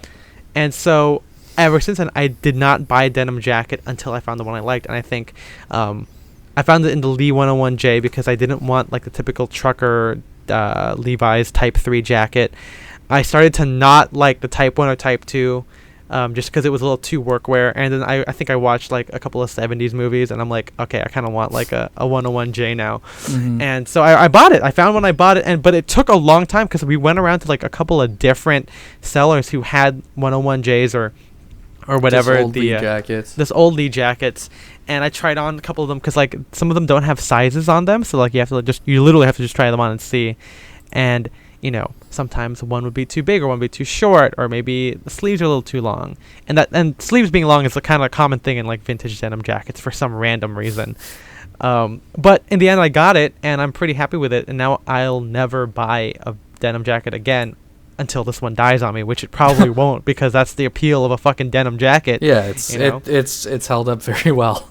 And so ever since then, I did not buy a denim jacket until I found the one I liked. And I think I found it in the Lee 101J because I didn't want like the typical trucker Levi's Type 3 jacket. I started to not like the Type 1 or Type 2 just because it was a little too workwear. And then I think I watched like a couple of 70s movies, and I'm like, okay, I kind of want like a 101J now. Mm-hmm. And so I bought it. I found one, I bought it, but it took a long time because we went around to like a couple of different sellers who had 101Js or whatever, Just old Lee jackets. This old Lee jackets. And I tried on a couple of them because like some of them don't have sizes on them, so like you literally have to just try them on and see. And you know, sometimes one would be too big or one would be too short, or maybe the sleeves are a little too long. And sleeves being long is a kind of common thing in like vintage denim jackets for some random reason. But in the end, I got it, and I'm pretty happy with it. And now I'll never buy a denim jacket again until this one dies on me, which it probably won't, because that's the appeal of a fucking denim jacket. Yeah, it's held up very well.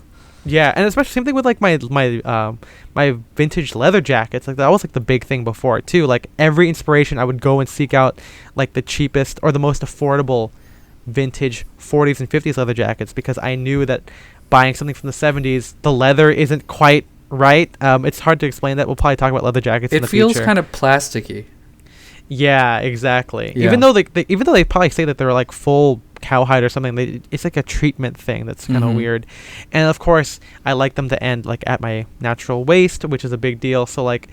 Yeah, and especially same thing with like my vintage leather jackets. Like that was like the big thing before too. Like every inspiration, I would go and seek out like the cheapest or the most affordable vintage 40s and 50s leather jackets because I knew that buying something from the 70s, the leather isn't quite right. It's hard to explain that. We'll probably talk about leather jackets in the future. It feels kind of plasticky. Yeah, exactly. Yeah. Even though they probably say that they're like full cowhide or something, it's like a treatment thing that's kind of weird. And of course, I like them to end like at my natural waist, which is a big deal. So like,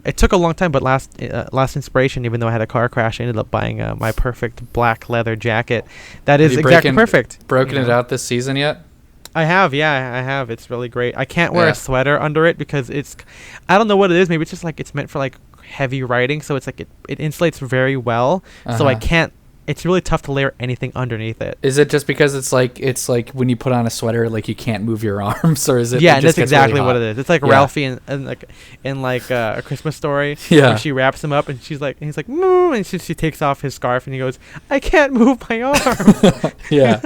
it took a long time, but last inspiration, even though I had a car crash, I ended up buying my perfect black leather jacket. That is exactly perfect. Broken it out this season yet? I have, yeah, I have. It's really great. I can't wear a sweater under it because I don't know what it is. Maybe it's just like it's meant for like heavy riding, so it's like it insulates very well. So I can't. It's really tough to layer anything underneath it. Is it just because it's like when you put on a sweater, like you can't move your arms, or is it? Yeah, it just that's exactly really what it is. It's like Ralphie in A Christmas Story. Yeah, where she wraps him up and he's like, "Moo," and she takes off his scarf and he goes, "I can't move my arm." Yeah,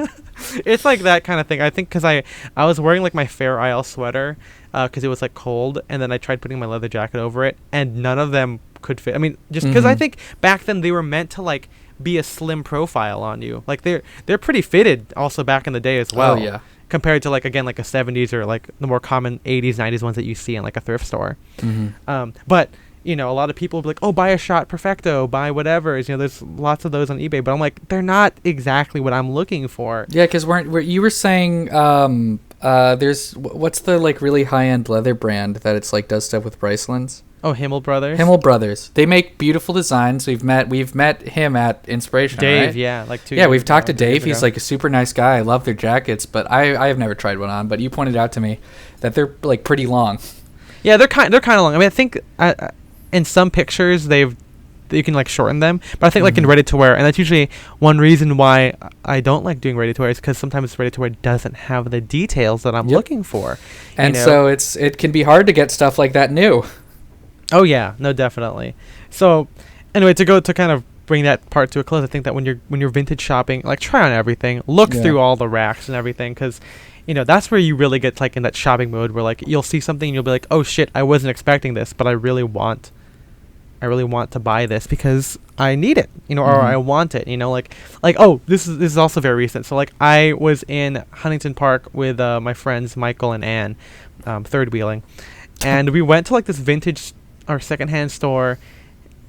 it's like that kind of thing. I think because I was wearing like my Fair Isle sweater because it was like cold, and then I tried putting my leather jacket over it, and none of them could fit. I mean, just because I think back then they were meant to like be a slim profile on you. Like they're pretty fitted also back in the day as well. Oh yeah. Compared to like again like a 70s or like the more common 80s 90s ones that you see in like a thrift store. But you know, a lot of people will be like, oh, buy a Shot Perfecto, buy whatever. You know, there's lots of those on eBay, but I'm like, they're not exactly what I'm looking for. Yeah, because you were saying there's what's the like really high end leather brand that it's like does stuff with Brycelands? Oh, Himmel Brothers. Himmel Brothers. They make beautiful designs. We've met him at Inspiration. Dave, right? yeah, like 2 Yeah, years we've talked to ago, Dave. He's like a super nice guy. I love their jackets, but I have never tried one on. But you pointed out to me that they're like pretty long. Yeah, they're kind of long. I mean, I think in some pictures you can like shorten them, but I think like in ready to wear, and that's usually one reason why I don't like doing ready to wear is because sometimes ready to wear doesn't have the details that I'm looking for, and so it can be hard to get stuff like that new. Oh yeah, no, definitely. So anyway, to kind of bring that part to a close, I think that when you're vintage shopping, like try on everything, look through all the racks and everything, because that's where you really get like in that shopping mode where like you'll see something and you'll be like, oh shit, I wasn't expecting this, but I really want to buy this because I need it, or I want it, like oh, this is also very recent. So like I was in Huntington Park with my friends Michael and Ann, third wheeling, and we went to like this vintage or secondhand store,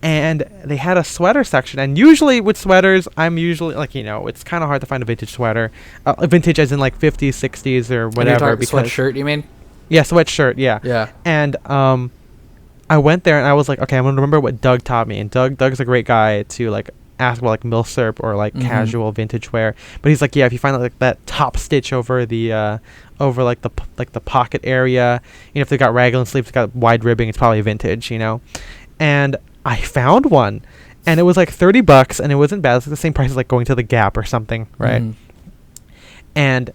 and they had a sweater section. And usually with sweaters, I'm usually like, it's kind of hard to find a vintage sweater, vintage as in like 50s, 60s or whatever. Because sweatshirt, you mean? Yeah, sweatshirt. Yeah. Yeah. And I went there and I was like, okay, I'm gonna remember what Doug taught me. And Doug's a great guy to like ask about like milsurp or like casual vintage wear. But he's like, yeah, if you find like that top stitch over the over like the pocket area, if they got raglan sleeves, got wide ribbing, it's probably vintage, And I found one, and it was like $30, and it wasn't bad. It's like the same price as like going to the Gap or something, right? And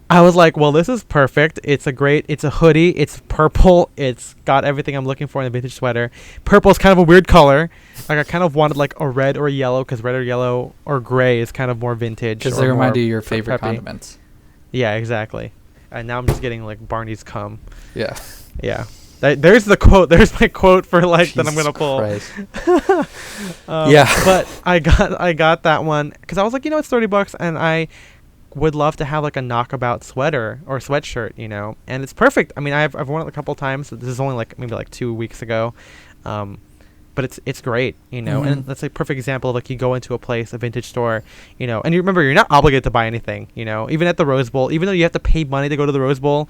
I was like, well, this is perfect. It's a hoodie. It's purple. It's got everything I'm looking for in a vintage sweater. Purple is kind of a weird color. Like I kind of wanted like a red or a yellow, because red or yellow or gray is kind of more vintage. Because they remind you of your favorite condiments. Yeah, exactly. And now I'm just getting like Barney's cum. Yeah. Yeah. There's the quote. There's my quote for like Jesus that I'm gonna pull. Yeah. But I got that one because I was like, it's $30, and I would love to have like a knockabout sweater or sweatshirt, and it's perfect. I mean, I've worn it a couple times. This is only like maybe like 2 weeks ago, but it's great, and that's a perfect example of like you go into a place, a vintage store, and you remember you're not obligated to buy anything, even at the Rose Bowl, even though you have to pay money to go to the Rose Bowl.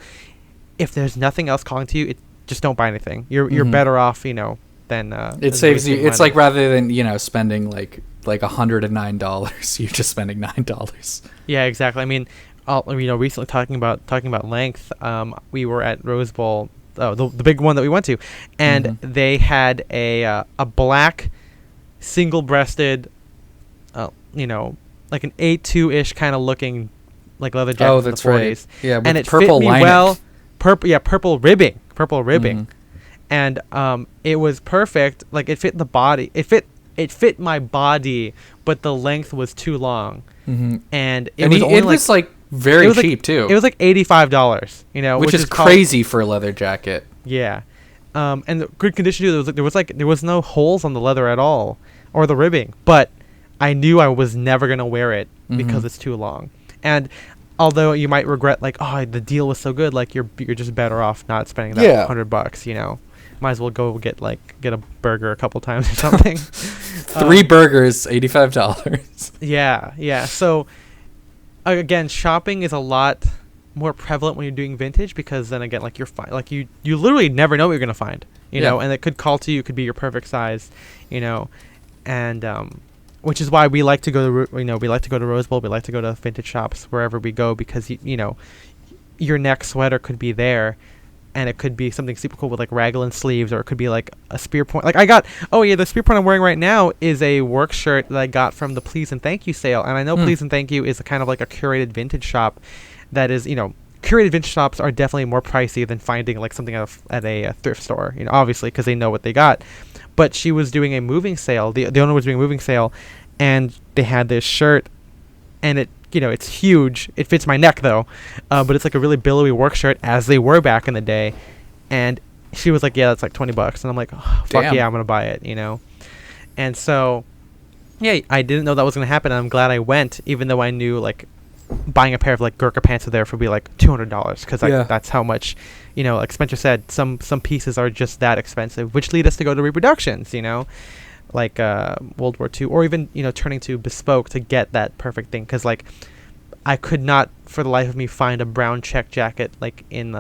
If there's nothing else calling to you, just don't buy anything. You're better off, than it saves you. It's like rather than spending like $109, you're just spending $9. Yeah, exactly. I mean, recently talking about length, we were at Rose Bowl, the big one that we went to, and they had a black single-breasted, like an 8.2-ish kind of looking like leather jacket. Oh, that's from the 40s. right. Yeah, with and it purple fit me lining. well. Purple ribbing, and it was perfect. Like it fit the body. It fit my body, but the length was too long, and it was like very cheap too. It was like $85, which is crazy for a leather jacket. Yeah, and the good condition too. There was no holes on the leather at all, or the ribbing. But I knew I was never going to wear it because it's too long. And although you might regret, like, oh, the deal was so good, like, you're just better off not spending that $100, you know. Might as well go get a burger a couple times or something. 3 burgers, $85. Yeah. So again, shopping is a lot more prevalent when you're doing vintage, because then again, like, you're fine. Like, you literally never know what you're gonna find, you know, and it could call to you, could be your perfect size, you know, and which is why we like to go to Rose Bowl, we like to go to vintage shops wherever we go, because you know, your next sweater could be there. And it could be something super cool with like raglan sleeves, or it could be like a spear point. Like the spear point I'm wearing right now is a work shirt that I got from the Please and Thank You sale. And I know Please and Thank You is a kind of like a curated vintage shop that is, you know, curated vintage shops are definitely more pricey than finding like something at a thrift store, you know, obviously, because they know what they got. But she was doing a moving sale. The owner was doing a moving sale, and they had this shirt, and it, you know, it's huge. It fits my neck though, but it's like a really billowy work shirt, as they were back in the day. And she was like, "Yeah, that's like $20," and I'm like, oh, "Fuck yeah, I'm gonna buy it," you know. And so, yeah, I didn't know that was gonna happen, and I'm glad I went, even though I knew like buying a pair of like Gurkha pants there would be like $200, because that's how much, you know. Like Spencer said, some pieces are just that expensive, which lead us to go to reproductions, you know. Like World War II, or even, you know, turning to bespoke to get that perfect thing, because like I could not for the life of me find a brown check jacket like in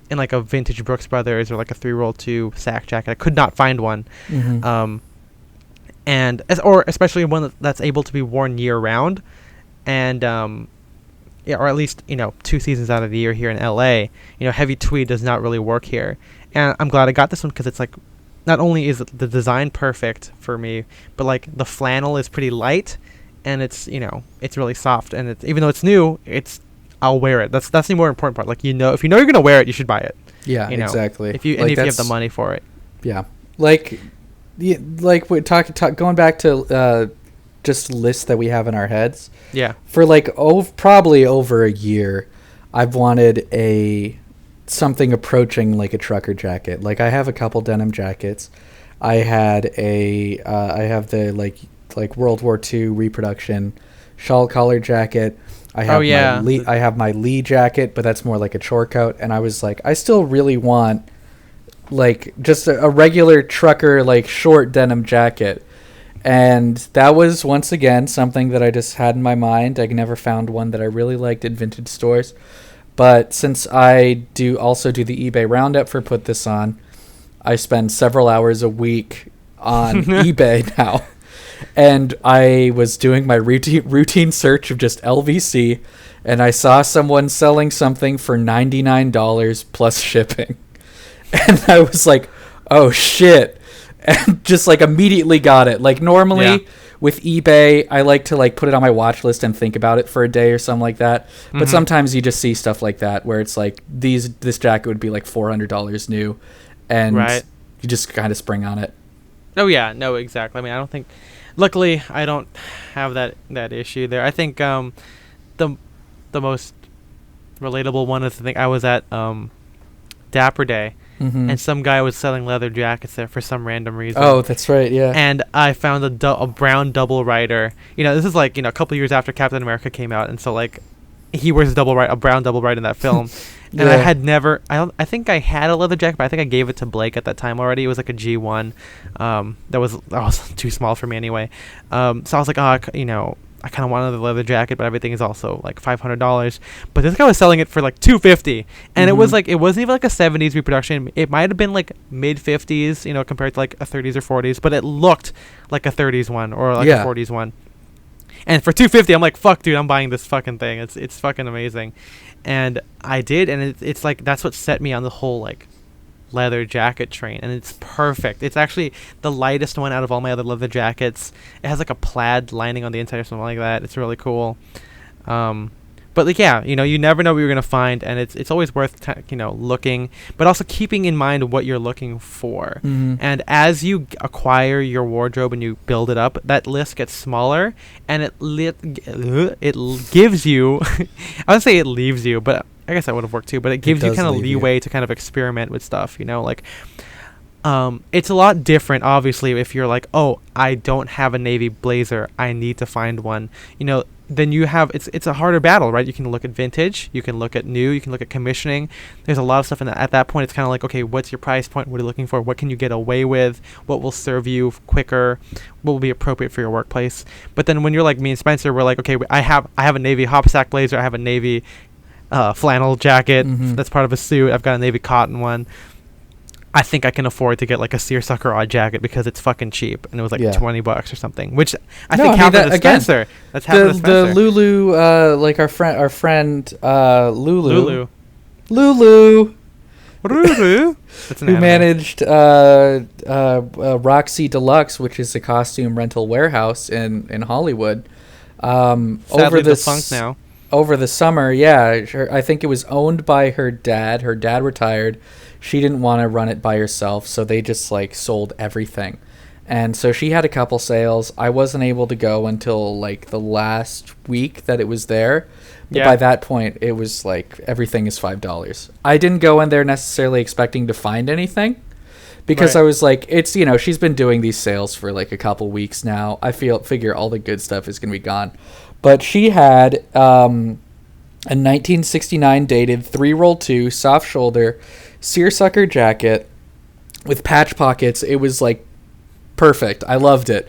like a vintage Brooks Brothers, or like a 3-roll-2 sack jacket. I could not find one, and or especially one that's able to be worn year round, and yeah, or at least, you know, 2 seasons out of the year here in LA. You know, heavy tweed does not really work here, and I'm glad I got this one, because it's like, not only is the design perfect for me, but like the flannel is pretty light, and it's, you know, it's really soft, and it's, even though it's new, I'll wear it. That's the more important part. Like, you know, if you know you're gonna wear it, you should buy it. Yeah, you know, exactly. If you have the money for it. Yeah, like we talk going back to just lists that we have in our heads. Yeah. For like probably over a year, I've wanted something approaching like a trucker jacket. Like, I have a couple denim jackets. I have the like World War II reproduction shawl collar jacket. I have my Lee jacket, but that's more like a chore coat. And I was like, I still really want like just a regular trucker, like short denim jacket. And that was, once again, something that I just had in my mind. I never found one that I really liked at vintage stores. But since I also do the eBay roundup for Put This On, I spend several hours a week on eBay now. And I was doing my routine search of just LVC, and I saw someone selling something for $99 plus shipping. And I was like, oh shit. And just like immediately got it. Like, normally with eBay, I like to like put it on my watch list and think about it for a day or something like that. But sometimes you just see stuff like that where it's like this jacket would be like $400 new, and you just kind of spring on it. Oh yeah, no, exactly. I mean, I don't think, luckily I don't have that issue there. I think the most relatable one is, I think I was at Dapper Day. And some guy was selling leather jackets there for some random reason. Oh, that's right, yeah. And I found a brown double rider. You know, this is like, you know, a couple years after Captain America came out, and so like he wears a brown double rider in that film. And I had never, I think I had a leather jacket, but I think I gave it to Blake at that time already. It was like a G1 that was too small for me anyway. So I was like, you know, I kind of wanted the leather jacket, but everything is also like $500. But this guy was selling it for like $250, and it was like, it wasn't even like a 70s reproduction. It might have been like mid 50s, you know, compared to like a 30s or 40s, but it looked like a 30s one or like a 40s one. And for $250, I'm like, fuck, dude, I'm buying this fucking thing. It's fucking amazing. And I did, and it's like, that's what set me on the whole like leather jacket train, and it's perfect. It's actually the lightest one out of all my other leather jackets. It has like a plaid lining on the inside or something like that. It's really cool. But like, yeah, you know, you never know what you're gonna find, and it's always worth you know, looking, but also keeping in mind what you're looking for. And as you acquire your wardrobe and you build it up, that list gets smaller, and it gives you I would say it leaves you, but I guess that would have worked too, but it gives you kind of leeway to kind of experiment with stuff, you know. Like, It's a lot different, obviously, if you're like, oh, I don't have a navy blazer, I need to find one. Then you have it's a harder battle, right? You can look at vintage, you can look at new, you can look at commissioning. There's a lot of stuff in that. At that point, it's kind of like, okay, what's your price point? What are you looking for? What can you get away with? What will serve you quicker? What will be appropriate for your workplace? But then when you're like me and Spencer, we're like, okay, I have a navy hopsack blazer, I have a navy flannel jacket that's part of a suit. I've got a navy cotton one. I think I can afford to get like a seersucker odd jacket because it's fucking cheap, and it was like $20 or something. Which I think happened to Spencer. That's happened to Spencer. The Lulu, like our friend Lulu. Lulu. Who managed Roxy Deluxe, which is a costume rental warehouse in Hollywood. Sadly defunct now. Over the summer, I think it was owned by her dad. Her dad retired. She didn't want to run it by herself, so they just like sold everything. And so she had a couple sales. I wasn't able to go until like the last week that it was there. But by that point, it was like everything is $5. I didn't go in there necessarily expecting to find anything because I was like, it's, she's been doing these sales for like a couple weeks now. I figure all the good stuff is going to be gone. But she had a 1969 dated 3-roll 2 soft shoulder seersucker jacket with patch pockets. It was like perfect. I loved it.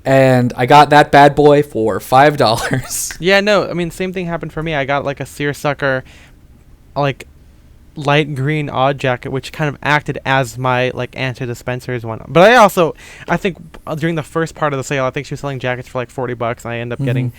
And I got that bad boy for $5. Yeah, no, I mean, same thing happened for me. I got like a seersucker, like light green odd jacket, which kind of acted as my like answer to Spencer's one. But I think during the first part of the sale, I think she was selling jackets for like $40, and I ended up getting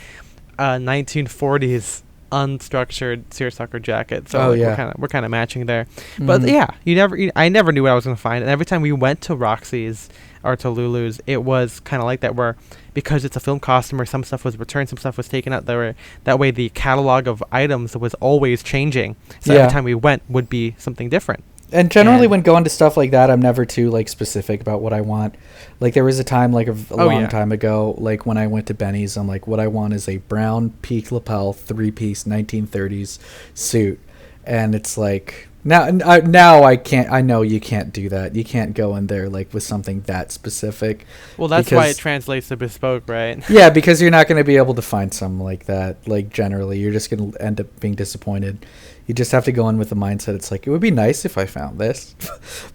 1940s unstructured seersucker jacket. So we're kind of matching there. But I never knew what I was going to find, and every time we went to Roxy's or to Lulu's, it was kind of like that, where because it's a film costume, or some stuff was returned, some stuff was taken out. That way the catalog of items was always changing. So every time we went would be something different. And generally, when going to stuff like that, I'm never too like specific about what I want. Like there was a time, like a long time ago, like when I went to Benny's, I'm like, what I want is a brown peak lapel 3-piece 1930s suit, and it's like now I can't. I know you can't do that. You can't go in there like with something that specific. Well, that's why it translates to bespoke, right? Yeah, because you're not going to be able to find something like that. Like generally, you're just going to end up being disappointed. You just have to go in with the mindset. It's like, it would be nice if I found this,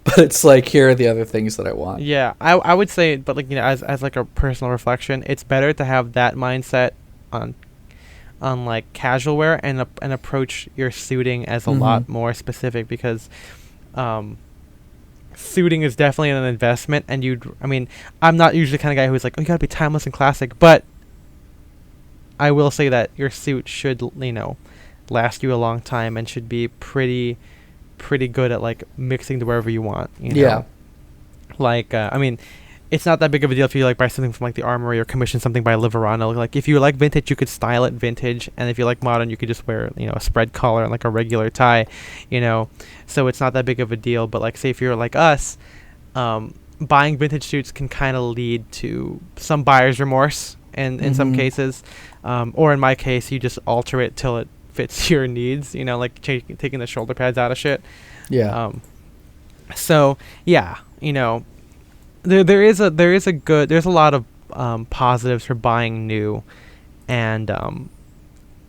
but it's like, here are the other things that I want. Yeah, I would say, but like, as like a personal reflection, it's better to have that mindset on like casual wear and approach your suiting as a lot more specific, because suiting is definitely an investment, and I'm not usually the kind of guy who's like, oh, you gotta be timeless and classic, but I will say that your suit should, last you a long time and should be pretty good at like mixing to wherever you want. Like it's not that big of a deal if you like buy something from like the Armory or commission something by Liverano. Like if you like vintage, you could style it vintage, and if you like modern, you could just wear a spread collar and like a regular tie. So it's not that big of a deal. But like, say if you're like us, buying vintage suits can kind of lead to some buyer's remorse in some cases, or in my case, you just alter it till it fits your needs, like taking the shoulder pads out of shit. So yeah, there's a lot of positives for buying new, and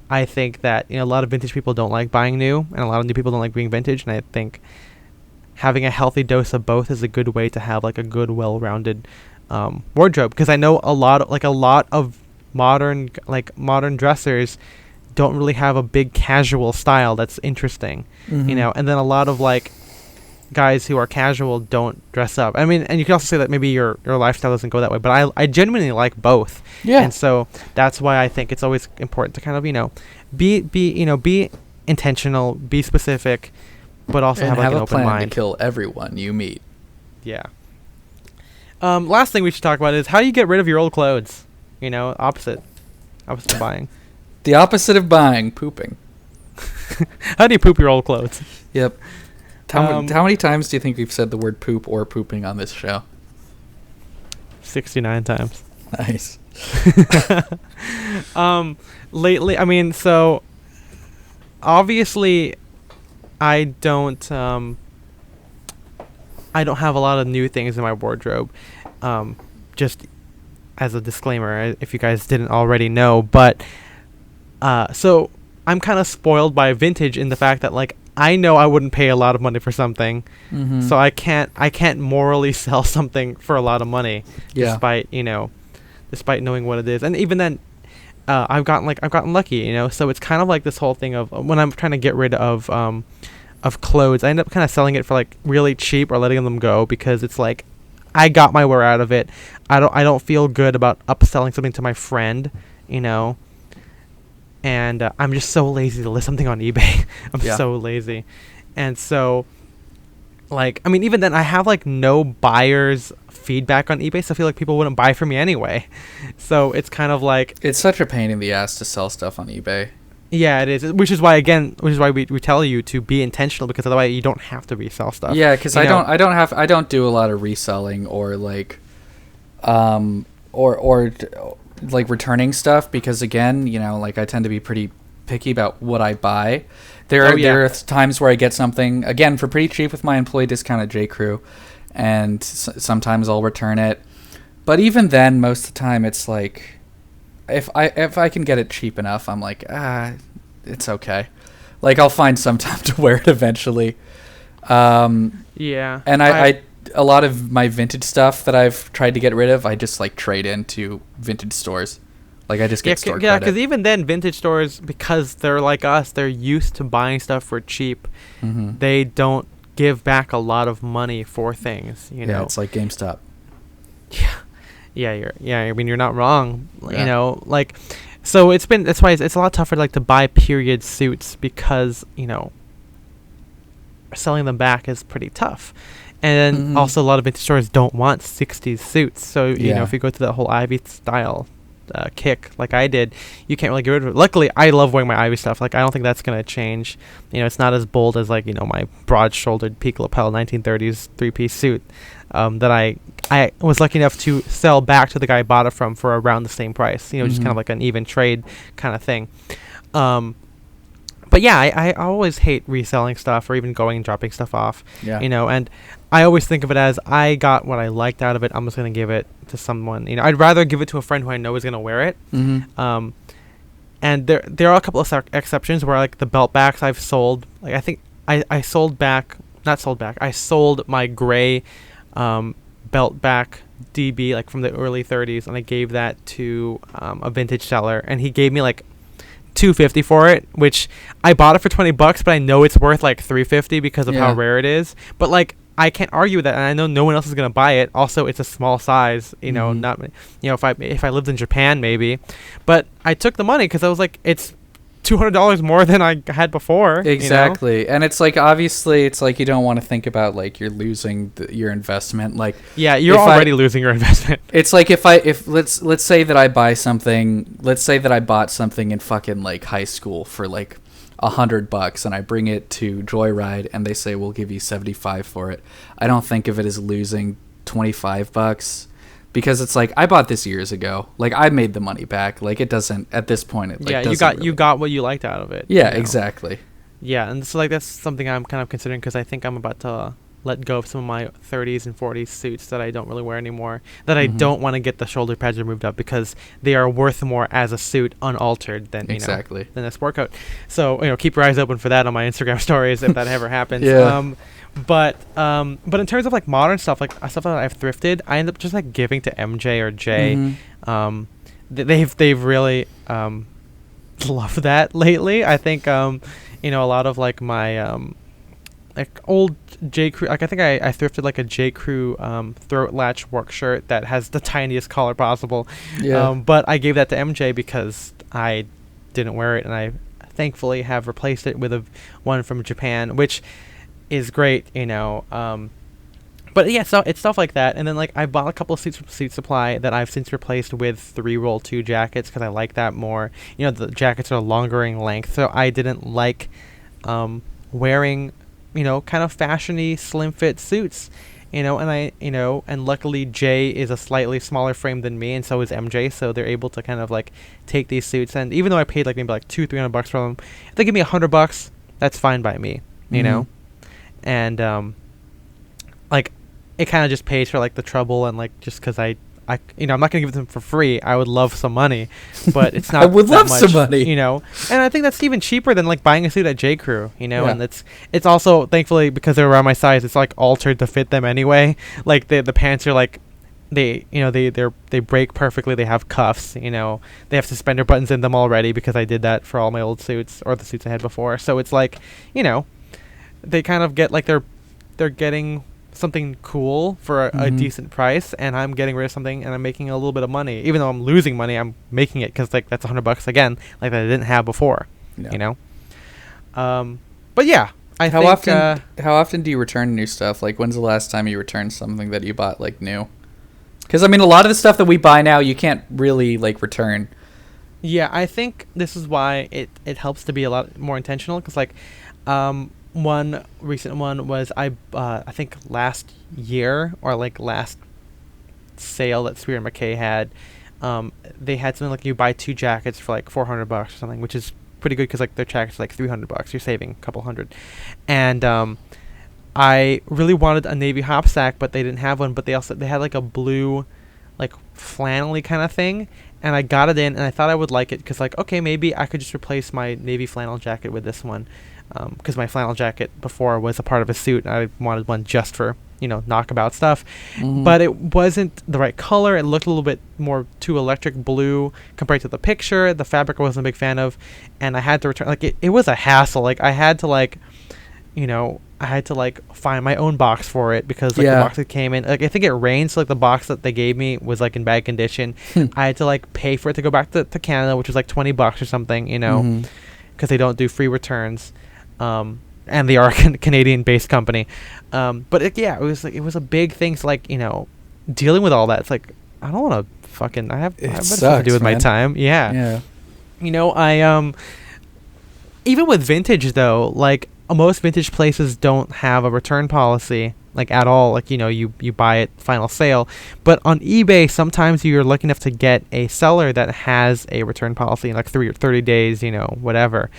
I think that a lot of vintage people don't like buying new, and a lot of new people don't like being vintage, and I think having a healthy dose of both is a good way to have like a good, well-rounded wardrobe. Because I know a lot of modern dressers don't really have a big casual style that's interesting, and then a lot of like guys who are casual don't dress up. I mean, and you can also say that maybe your lifestyle doesn't go that way, but I genuinely like both. Yeah. And so that's why I think it's always important to kind of, be intentional, be specific, but also have like an open mind. And have a plan to kill everyone you meet. Yeah. Last thing we should talk about is how do you get rid of your old clothes? Opposite of buying. The opposite of buying, pooping. How do you poop your old clothes? Yep. How many times do you think we've said the word poop or pooping on this show? 69 times. Nice. Lately, so obviously I don't I don't have a lot of new things in my wardrobe. Just as a disclaimer, if you guys didn't already know, but so I'm kind of spoiled by vintage in the fact that like I know I wouldn't pay a lot of money for something, so I can't morally sell something for a lot of money, despite knowing what it is. And even then, I've gotten lucky, So it's kind of like this whole thing of when I'm trying to get rid of clothes, I end up kind of selling it for like really cheap or letting them go because it's like I got my wear out of it. I don't feel good about upselling something to my friend, And I'm just so lazy to list something on eBay. I'm so lazy. And so, like, I mean, even then, I have, like, no buyer's feedback on eBay, so I feel like people wouldn't buy from me anyway. So it's kind of like... It's such a pain in the ass to sell stuff on eBay. Yeah, it is. Which is why we tell you to be intentional, because otherwise you don't have to resell stuff. Yeah, because I don't do a lot of reselling or, like, like returning stuff because again, like I tend to be pretty picky about what I buy. There are times where I get something again for pretty cheap with my employee discount at J. Crew, and sometimes I'll return it. But even then, most of the time, it's like if I can get it cheap enough, I'm like it's okay. Like I'll find some time to wear it eventually. And I a lot of my vintage stuff that I've tried to get rid of, I just like trade into vintage stores. Like I just get store credit. Yeah, because even then, vintage stores, because they're like us, they're used to buying stuff for cheap. They don't give back a lot of money for things. Yeah, it's like GameStop. I mean, you're not wrong. Like, so that's why it's a lot tougher like to buy period suits because selling them back is pretty tough. And then also a lot of vintage stores don't want 60s suits. So, if you go to the whole Ivy style kick like I did, you can't really get rid of it. Luckily, I love wearing my Ivy stuff. Like, I don't think that's going to change. It's not as bold as, like, my broad-shouldered peak lapel 1930s three-piece suit that I was lucky enough to sell back to the guy I bought it from for around the same price. Just kind of like an even trade kind of thing. But yeah, I always hate reselling stuff or even going and dropping stuff off. Yeah. And I always think of it as I got what I liked out of it. I'm just going to give it to someone. I'd rather give it to a friend who I know is going to wear it. And there are a couple of exceptions where like the belt backs I've sold. Like I think I sold my gray belt back DB like from the early 30s, and I gave that to a vintage seller, and he gave me like $250 for it, which I bought it for $20, but I know it's worth like $350 because of how rare it is. But like I can't argue with that, and I know no one else is gonna buy it. Also, it's a small size, not if I lived in Japan maybe, but I took the money because I was like, it's $200 more than I had before. Exactly. And it's like, obviously it's like you don't want to think about like you're losing your investment. Like you're already losing your investment. It's like if let's say that I bought something in fucking like high school for like $100 and I bring it to Joyride and they say we'll give you $75 for it. I don't think of it as losing $25. Because it's like I bought this years ago. Like I made the money back. Like it doesn't at this point. You got what you liked out of it. Yeah, exactly. Yeah, and so like that's something I'm kind of considering because I think I'm about to let go of some of my 30s and 40s suits that I don't really wear anymore. That I don't want to get the shoulder pads removed up because they are worth more as a suit unaltered than than a sport coat. So keep your eyes open for that on my Instagram stories if that ever happens. But in terms of like modern stuff, like stuff that I've thrifted, I end up just like giving to MJ or Jay. They've really loved that lately. I think a lot of like my like old J. Crew, like I think I thrifted like a J. Crew throat latch work shirt that has the tiniest collar possible. But I gave that to MJ because I didn't wear it, and I thankfully have replaced it with one from Japan, which is great, but yeah, so it's stuff like that. And then like I bought a couple of suits from Suit Supply that I've since replaced with 3-roll 2 jackets because I like that more. The jackets are longer in length, so I didn't like wearing kind of fashiony slim fit suits, and luckily Jay is a slightly smaller frame than me, and so is MJ, so they're able to kind of like take these suits, and even though I paid like maybe like $200-300 for them, if they give me $100, that's fine by me, and like it kind of just pays for like the trouble and like just because I'm not gonna give it to them for free. I would love some money, but it's not. I would that love much, some money. And I think that's even cheaper than like buying a suit at J Crew, Yeah. and it's also thankfully because they're around my size, it's like altered to fit them anyway. Like the pants are like they break perfectly. They have cuffs, they have suspender buttons in them already because I did that for all my old suits or the suits I had before. So it's like, they kind of get like they're getting something cool for a decent price, and I'm getting rid of something and I'm making a little bit of money. Even though I'm losing money, I'm making it because like that's $100 again, like that I didn't have before. But yeah, how often do you return new stuff? Like, when's the last time you returned something that you bought like new? Because I mean, a lot of the stuff that we buy now, you can't really like return. Yeah, I think this is why it helps to be a lot more intentional. Because like, one recent one was I think last year or like last sale that Spear and McKay had, they had something like you buy 2 jackets for like $400 or something, which is pretty good because like their jackets are like $300. You're saving a couple hundred, and I really wanted a navy hop sack, but they didn't have one. But they had like a blue, like flannel-y kind of thing, and I got it in, and I thought I would like it because like, okay, maybe I could just replace my navy flannel jacket with this one, because my flannel jacket before was a part of a suit, and I wanted one just for knockabout stuff. But it wasn't the right color. It looked a little bit more too electric blue compared to the picture. The fabric I wasn't a big fan of, and I had to return. Like it was a hassle. Like I had to find my own box for it because like the box that came in, like I think it rained, so like the box that they gave me was like in bad condition. I had to like pay for it to go back to Canada, which was like $20 or something, because they don't do free returns, and they are a Canadian-based company. But it was a big thing. So like dealing with all that, it's like I don't want to fucking I have better stuff to do with my time. I even with vintage though, like most vintage places don't have a return policy like at all. Like you buy it final sale, but on eBay sometimes you're lucky enough to get a seller that has a return policy in like 3 or 30 days, whatever.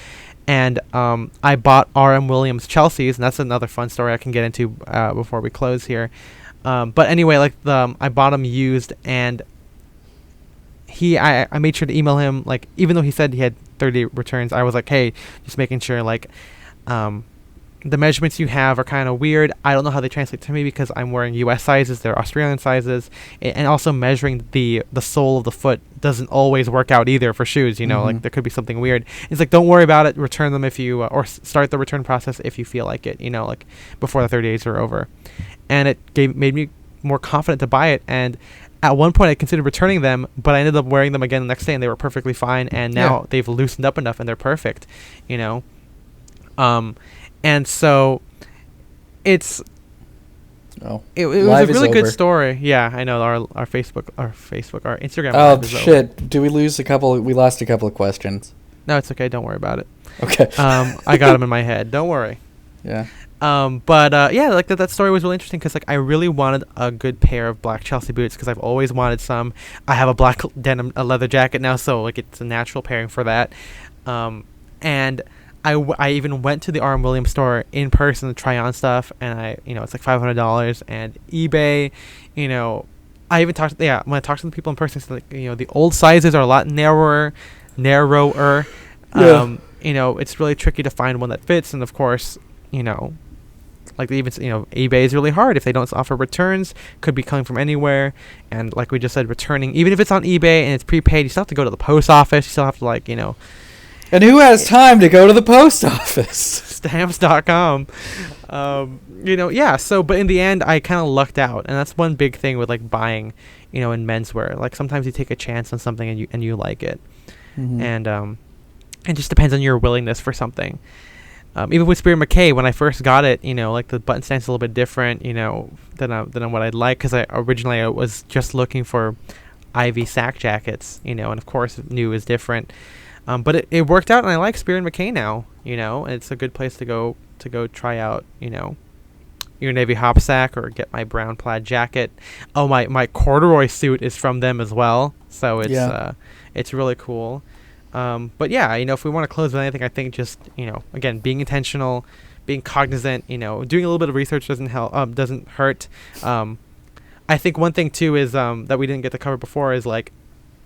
And I bought R.M. Williams Chelsea's, and that's another fun story I can get into before we close here. But anyway, like I bought them used, and I made sure to email him, like even though he said he had 30 returns, I was like, hey, just making sure like the measurements you have are kind of weird. I don't know how they translate to me because I'm wearing US sizes, they're Australian sizes, and also measuring the sole of the foot doesn't always work out either for shoes, like there could be something weird. It's like, don't worry about it, return them if you or start the return process if you feel like it, like before the 30 days are over. And it made me more confident to buy it, and at one point I considered returning them, but I ended up wearing them again the next day and they were perfectly fine, and now they've loosened up enough and they're perfect, and so it was a really good story. Yeah, I know our Instagram. Oh shit! We lost a couple of questions. No, it's okay. Don't worry about it. Okay. I got them in my head. Don't worry. Yeah. Like that story was really interesting because like I really wanted a good pair of black Chelsea boots because I've always wanted some. I have a black denim leather jacket now, so like it's a natural pairing for that. And I even went to the R.M. Williams store in person to try on stuff, and it's like $500, and eBay, I even talked when I talked to the people in person, it's like, the old sizes are a lot narrower. It's really tricky to find one that fits, and of course, like even eBay is really hard if they don't offer returns. Could be coming from anywhere, and like we just said, returning, even if it's on eBay and it's prepaid, you still have to go to the post office. You still have to And who has time to go to the post office? Stamps.com. So, but in the end, I kind of lucked out. And that's one big thing with, like, buying, in menswear. Like, sometimes you take a chance on something and you like it. And it just depends on your willingness for something. Even with Spear McKay, when I first got it, like, the button stance is a little bit different, than what I'd like. Because originally I was just looking for Ivy sack jackets, and, of course, new is different. But it worked out, and I like Spear and McKay now. And it's a good place to go try out, your navy hop sack or get my brown plaid jacket. Oh, my corduroy suit is from them as well, so it's really cool. But yeah, if we want to close with anything, I think just again, being intentional, being cognizant, doing a little bit of research doesn't hurt. I think one thing too is that we didn't get to cover before is like,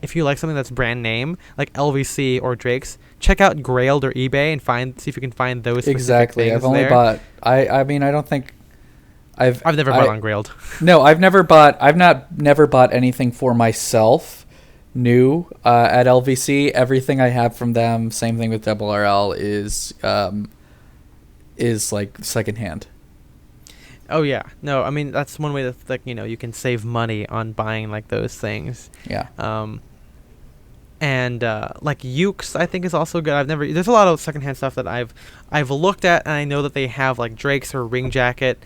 if you like something that's brand name, like LVC or Drake's, check out Grailed or eBay and see if you can find those specific Exactly. things I've only there. bought. I mean, I don't think. I've never bought on Grailed. No, I've never bought anything for myself new at LVC. Everything I have from them, same thing with Double RL, is like secondhand. Oh yeah, no, I mean that's one way that you can save money on buying like those things. Yeah. And like Ukes, I think is also good. There's a lot of secondhand stuff that I've looked at, and I know that they have like Drake's or Ring Jacket.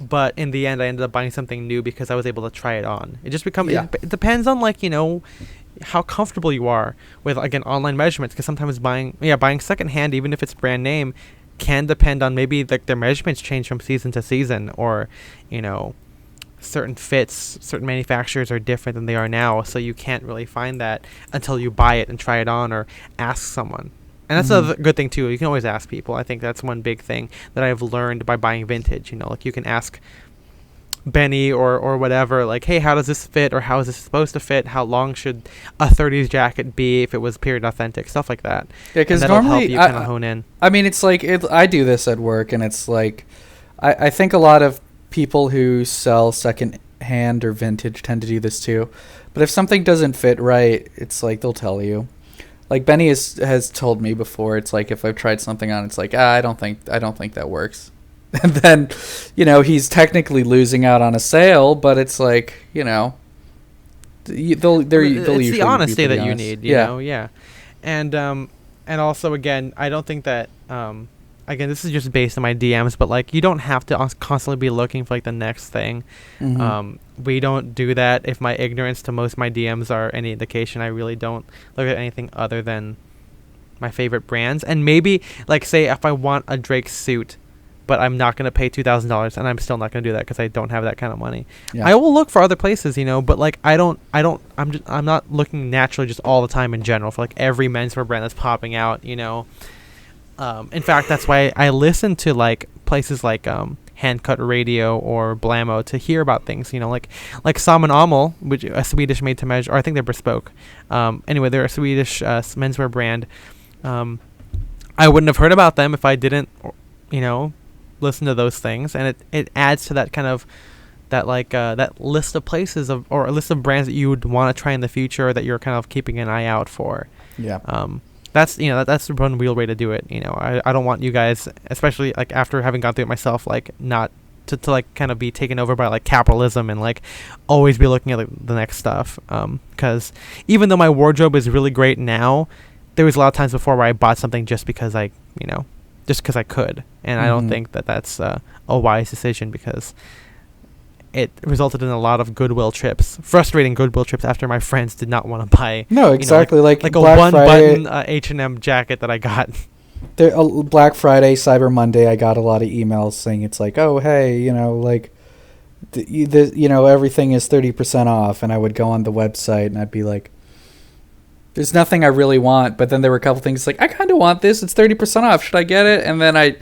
But in the end, I ended up buying something new because I was able to try it on. It just it depends on how comfortable you are with, again, online measurements. Because sometimes buying secondhand, even if it's brand name, can depend on maybe like their measurements change from season to season, or certain fits, certain manufacturers are different than they are now. So you can't really find that until you buy it and try it on or ask someone. And that's a good thing too. You can always ask people. I think that's one big thing that I've learned by buying vintage. Like you can ask Benny or whatever, like, hey, how does this fit, or how is this supposed to fit? How long should a 30s jacket be if it was period authentic? Stuff like that. Yeah, because help normally you kind of hone in. I mean, it's like I do this at work, and it's like I think a lot of people who sell second hand or vintage tend to do this too. But if something doesn't fit right, it's like they'll tell you. Like Benny has told me before, it's like if I've tried something on, it's like I don't think that works, and then, he's technically losing out on a sale, but it's like they'll It's the honesty that you need, you know, yeah, and also again, I don't think that again, this is just based on my DMs, but like you don't have to constantly be looking for like the next thing. We don't do that. If my ignorance to most of my DMs are any indication, I really don't look at anything other than my favorite brands. And maybe like say if I want a Drake suit, but I'm not going to pay $2,000, and I'm still not going to do that because I don't have that kind of money. Yeah. I will look for other places, but like I'm not looking naturally just all the time in general for like every menswear brand that's popping out, In fact, that's why I listen to like places like Handcut Radio or Blammo to hear about things, like Salmon Amel, which a Swedish made to measure, or I think they're bespoke. Anyway, they're a Swedish menswear brand. I wouldn't have heard about them if I didn't, listen to those things, and it adds to that kind of that list of places or a list of brands that you would want to try in the future that you're kind of keeping an eye out for. Yeah. That's that's the one real way to do it. I don't want you guys, especially like after having gone through it myself, like not to like kind of be taken over by like capitalism and like always be looking at the next stuff. Because even though my wardrobe is really great now, there was a lot of times before where I bought something just because I could, and I don't think that that's a wise decision, because it resulted in a lot of frustrating goodwill trips after my friends did not want to buy. No, exactly. Like a one-button H&M jacket that I got. Black Friday, Cyber Monday, I got a lot of emails saying it's like, oh, hey, everything is 30% off. And I would go on the website and I'd be like, there's nothing I really want. But then there were a couple things like, I kind of want this. It's 30% off. Should I get it? And then I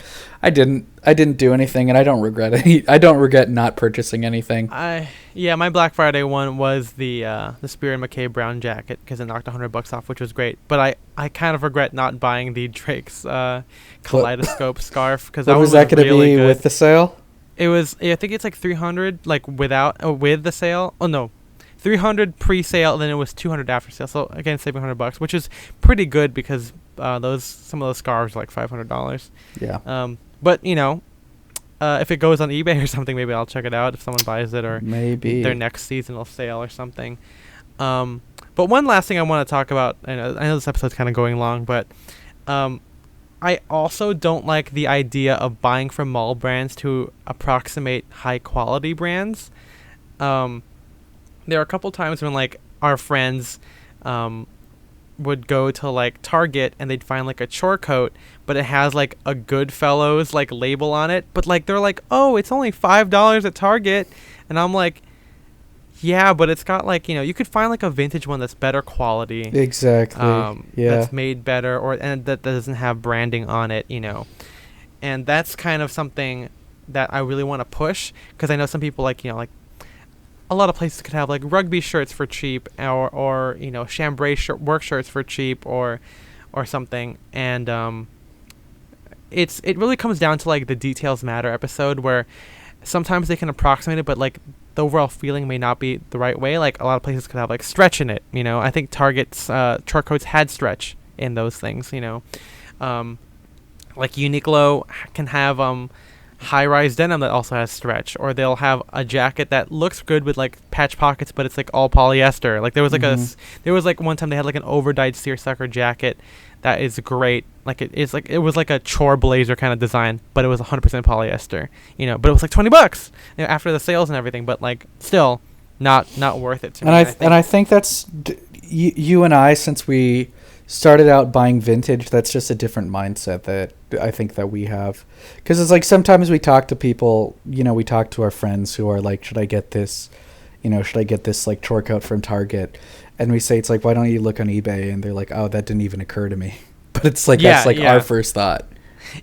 didn't do anything, and I don't regret not purchasing anything. My Black Friday one was the Spear and McKay brown jacket because it knocked $100 off, which was great. But I kind of regret not buying the Drake's kaleidoscope scarf, because that was going to be good. With the sale. It was. I think it's like $300 like with the sale. Oh no, $300 pre-sale, and then it was $200 after sale. So again, saving $100, which is pretty good because some of those scarves are like $500. Yeah. But if it goes on eBay or something, maybe I'll check it out if someone buys it, or maybe their next seasonal sale or something. But one last thing I want to talk about, I know this episode's kind of going long, but I also don't like the idea of buying from mall brands to approximate high quality brands. There are a couple times when like our friends would go to like Target and they'd find like a chore coat, but it has like a Goodfellows like label on it, but like they're like, oh, it's only $5 at Target, and I'm like, yeah, but it's got like, you could find like a vintage one that's better quality, exactly, that's made better, and that doesn't have branding on it, and that's kind of something that I really want to push, because I know some people like, like a lot of places could have like rugby shirts for cheap, or chambray work shirts for cheap, or something. And it really comes down to like the details matter episode, where sometimes they can approximate it, but like the overall feeling may not be the right way. Like a lot of places could have like stretch in it. I think Target's chart coats had stretch in those things. Like Uniqlo can have high-rise denim that also has stretch, or they'll have a jacket that looks good with like patch pockets, but it's like all polyester. Like there was like one time they had like an overdyed seersucker jacket that is great. Like it was like a chore blazer kind of design, but it was 100% polyester. But it was like $20 after the sales and everything. But like still, not worth it to me. And I think that's you and I, since we started out buying vintage, that's just a different mindset that I think that we have. Because it's like sometimes we talk to people, we talk to our friends who are like, should I get this like chore coat from Target? And we say, it's like, why don't you look on eBay? And they're like, oh, that didn't even occur to me. But it's like, that's like our first thought.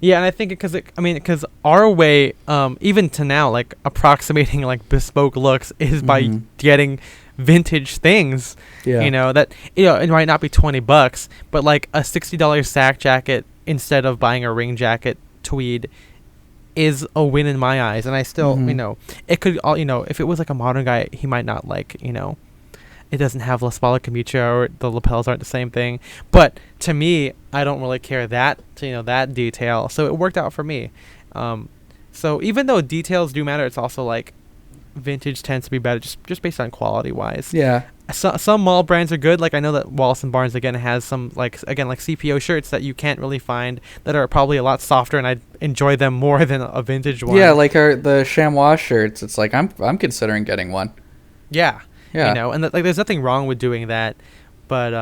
Yeah, and I think because our way, even to now, like approximating like bespoke looks is by getting vintage things. That it might not be $20, but like a $60 sack jacket instead of buying a ring jacket tweed is a win in my eyes. And I still it could all if it was like a modern guy, he might not like it doesn't have La Spalla Camicia, or the lapels aren't the same thing. But to me, I don't really care that that detail, so it worked out for me. So even though details do matter, it's also like vintage tends to be better just based on quality wise. Yeah. Some mall brands are good. Like I know that Wallace and Barnes again has some like CPO shirts that you can't really find, that are probably a lot softer, and I enjoy them more than a vintage one. Yeah, like the chamois shirts. It's like I'm considering getting one. Yeah. Yeah. And like there's nothing wrong with doing that, but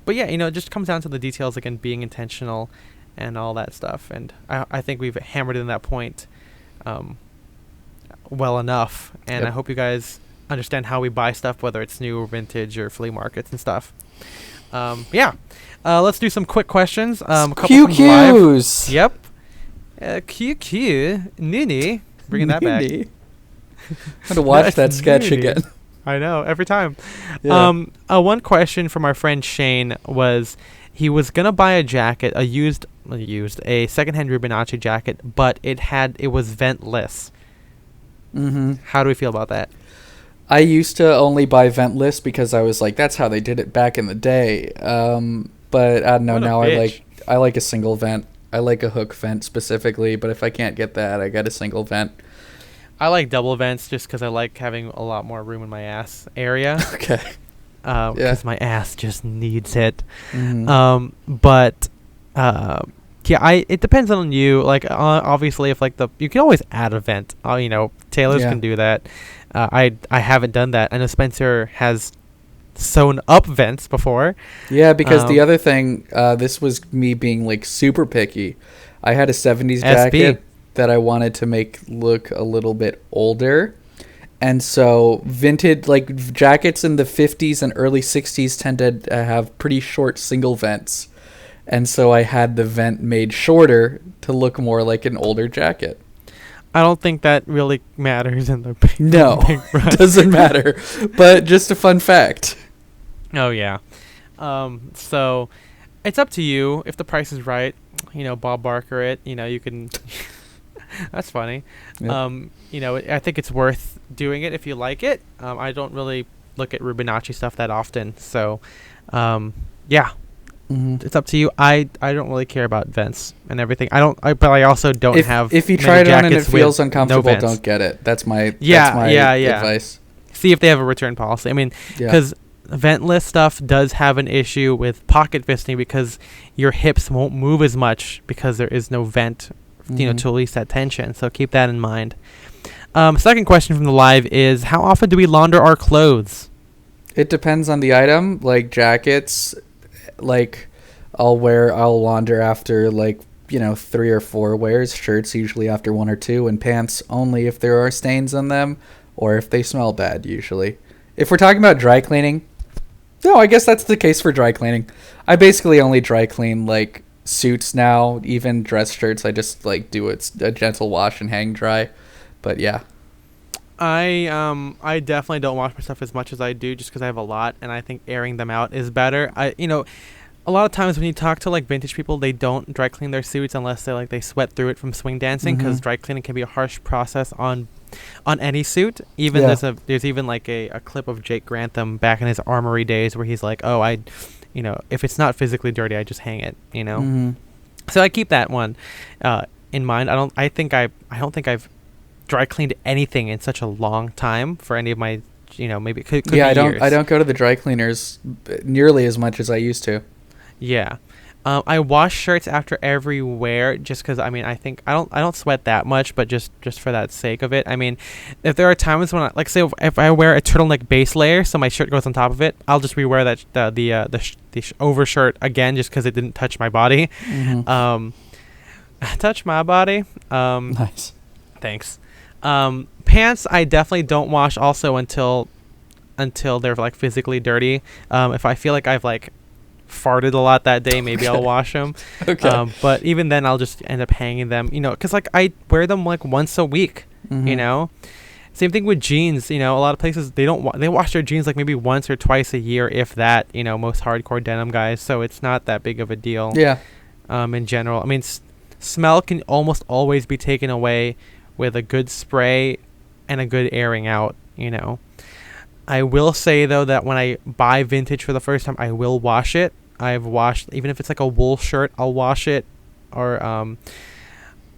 yeah, it just comes down to the details again, being intentional and all that stuff. And I think we've hammered in that point well enough, and I hope you guys understand how we buy stuff, whether it's new or vintage or flea markets and stuff. Let's do some quick questions. QQs. Yep. QQ. Nini. Bringing that back. I'm going to watch that sketch again. I know, every time. Yeah. One question from our friend Shane was, he was gonna buy a jacket, a secondhand Rubinacci jacket, but it was ventless. How do we feel about that? I used to only buy ventless because I was like, that's how they did it back in the day. But I don't know, now I like a single vent. I like a hook vent specifically, but if I can't get that, I got a single vent. I like double vents just because I like having a lot more room in my ass area. Okay. Because my ass just needs it. Mm-hmm. It depends on you. Like, obviously, if like you can always add a vent. Tailors can do that. I haven't done that. I know Spencer has sewn up vents before. Yeah, because the other thing, this was me being like super picky. I had a 70s jacket that I wanted to make look a little bit older. And so vintage, like jackets in the 50s and early 60s tended to have pretty short single vents. And so I had the vent made shorter to look more like an older jacket. I don't think that really matters in the doesn't matter. But just a fun fact. Oh, yeah. So it's up to you. If the price is right, Bob Barker it, you can... That's funny. Yep. I think it's worth doing it if you like it. I don't really look at Rubinacci stuff that often, so yeah. It's up to you. I don't really care about vents and everything. But I also don't have. If you try it on and it feels uncomfortable, don't get it. That's my advice. See if they have a return policy. I mean, because ventless stuff does have an issue with pocket fisting, because your hips won't move as much because there is no vent. To release that tension. So keep that in mind. Second question from the live is, how often do we launder our clothes? It depends on the item. Like jackets, like I'll launder after 3 or 4 wears. Shirts usually after 1 or 2, and pants only if there are stains on them or if they smell bad usually. If we're talking about dry cleaning, no, I guess that's the case for dry cleaning. I basically only dry clean like suits now, even dress shirts. I just like do a gentle wash and hang dry. But yeah. I definitely don't wash my stuff as much as I do just because I have a lot, and I think airing them out is better. A lot of times when you talk to like vintage people, they don't dry clean their suits unless they sweat through it from swing dancing, because dry cleaning can be a harsh process on any suit. Even there's even like a clip of Jake Grantham back in his Armory days where he's like, oh, if it's not physically dirty, I just hang it. So I keep that one in mind. I don't think I've dry cleaned anything in such a long time for any of my, maybe it could be I years. don't go to the dry cleaners nearly as much as I used to. Yeah. I wash shirts after every wear just because, I think I don't sweat that much, but just for that sake of it. If there are times when say if I wear a turtleneck base layer, so my shirt goes on top of it, I'll just rewear that the overshirt again just because it didn't touch my body. Touch my body. Nice. Thanks. Pants I definitely don't wash also until they're like physically dirty. If I feel like I've like farted a lot that day, maybe I'll wash them. Okay. But even then I'll just end up hanging them, because like I wear them like once a week. Same thing with jeans. A lot of places they don't they wash their jeans like maybe once or twice a year, if that. Most hardcore denim guys, so it's not that big of a deal. Yeah. In general, smell can almost always be taken away with a good spray and a good airing out. I will say though that when I buy vintage for the first time, I will wash it. I've washed, even if it's like a wool shirt, I'll wash it, or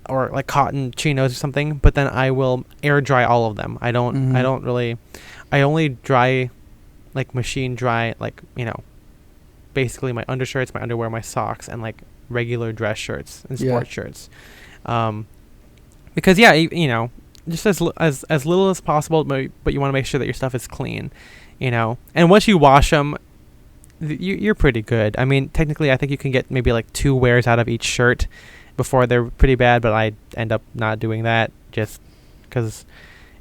like cotton chinos or something. But then I will air dry all of them. I only dry, like machine dry, like basically my undershirts, my underwear, my socks, and like regular dress shirts and sports shirts. Because just as little as possible, but you want to make sure that your stuff is clean, and once you wash them, you're pretty good. Technically I think you can get maybe like 2 wears out of each shirt before they're pretty bad, but I end up not doing that just because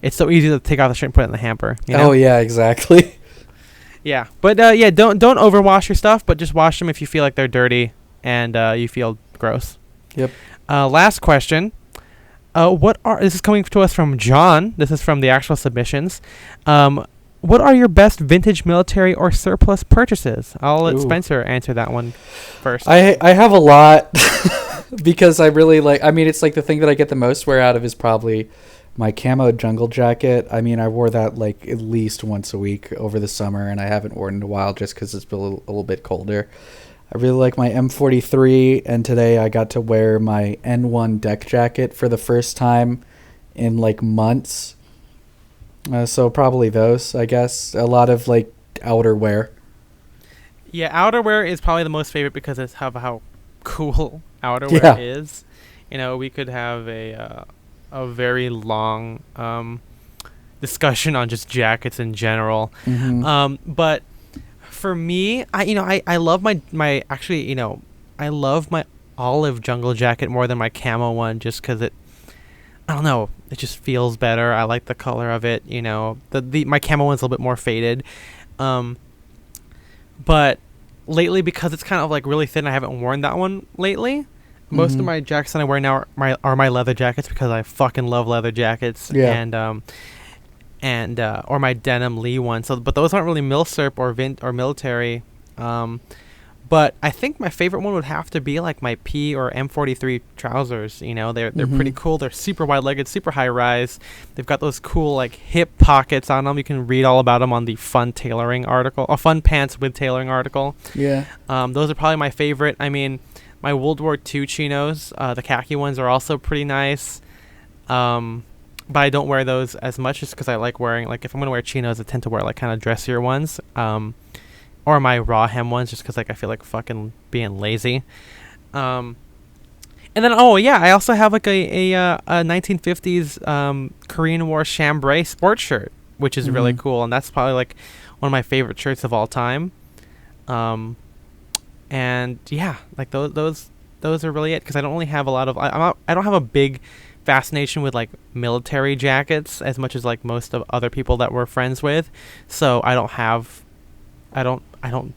it's so easy to take off the shirt and put it in the hamper. Oh yeah, exactly. Yeah, but don't overwash your stuff, but just wash them if you feel like they're dirty and you feel gross. Yep. Last question. This is coming to us from John. This is from the actual submissions. What are your best vintage military or surplus purchases? I'll let Spencer answer that one first. I have a lot because I really like, it's like the thing that I get the most wear out of is probably my camo jungle jacket. I wore that like at least once a week over the summer, and I haven't worn it in a while just because it's been a little bit colder. I really like my M43, and today I got to wear my N1 deck jacket for the first time in like months. So probably those, I guess. A lot of like outerwear. Yeah, outerwear is probably the most favorite because it's how cool outerwear is. We could have a very long discussion on just jackets in general. But for me, I love my actually, I love my olive jungle jacket more than my camo one, just because I don't know, it just feels better. I like the color of it. My camo one's a little bit more faded. But lately, because it's kind of like really thin, I haven't worn that one lately. Most of my jackets that I wear now are my leather jackets, because I fucking love leather jackets. Yeah. And or my denim Lee one. But those aren't really milsurp or military. But I think my favorite one would have to be like my P or M43 trousers. They're pretty cool. They're super wide legged, super high rise. They've got those cool like hip pockets on them. You can read all about them on the Fun Pants with Tailoring article. Yeah. Those are probably my favorite. My World War II chinos, the khaki ones, are also pretty nice. But I don't wear those as much just because I like wearing, like, if I'm going to wear chinos, I tend to wear, like, kind of dressier ones. Or my raw hem ones just because, like, I feel like fucking being lazy. And then, I also have, like, a 1950s Korean War chambray sports shirt, which is really cool. And that's probably, like, one of my favorite shirts of all time. And, yeah, like, those are really it, because I don't really have a lot of... I don't have a big fascination with like military jackets as much as like most of other people that we're friends with, so I don't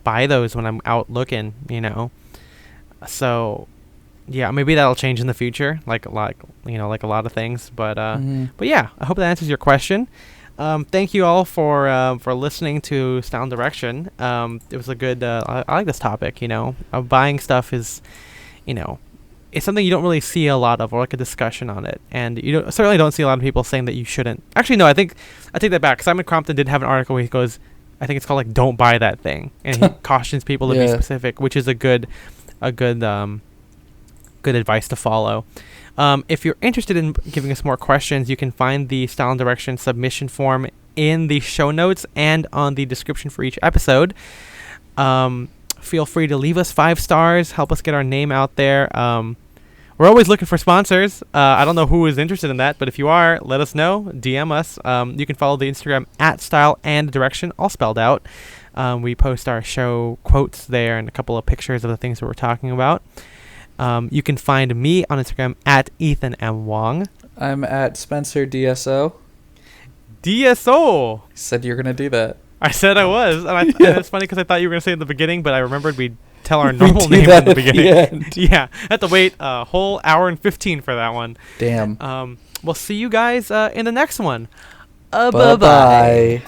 buy those when I'm out looking, so Yeah, maybe that'll change in the future, like like a lot of things. But yeah, I hope that answers your question. Thank you all for listening to Style and Direction. It was a good. I like this topic. Buying stuff is, it's something you don't really see a lot of, or like a discussion on it, and certainly don't see a lot of people saying that you shouldn't. Actually, no, I take that back. Simon Crompton did have an article where he goes, I think it's called like "Don't buy that thing," and he cautions people to be specific, which is a good advice to follow. If you're interested in giving us more questions, you can find the Style and Direction submission form in the show notes and on the description for each episode. Feel free to leave us 5 stars, help us get our name out there. We're always looking for sponsors. I don't know who is interested in that, but if you are, let us know. DM us. You can follow the Instagram at Style and Direction, all spelled out. We post our show quotes there and a couple of pictures of the things that we're talking about. You can find me on Instagram at Ethan M. Wong. I'm at Spencer DSO. DSO! You said you're going to do that. I said I was. And it's funny because I thought you were going to say it in the beginning, but I remembered we'd tell our normal name in the beginning. Yeah. I had to wait a whole hour and 15 for that one. Damn. We'll see you guys in the next one. Bye-bye.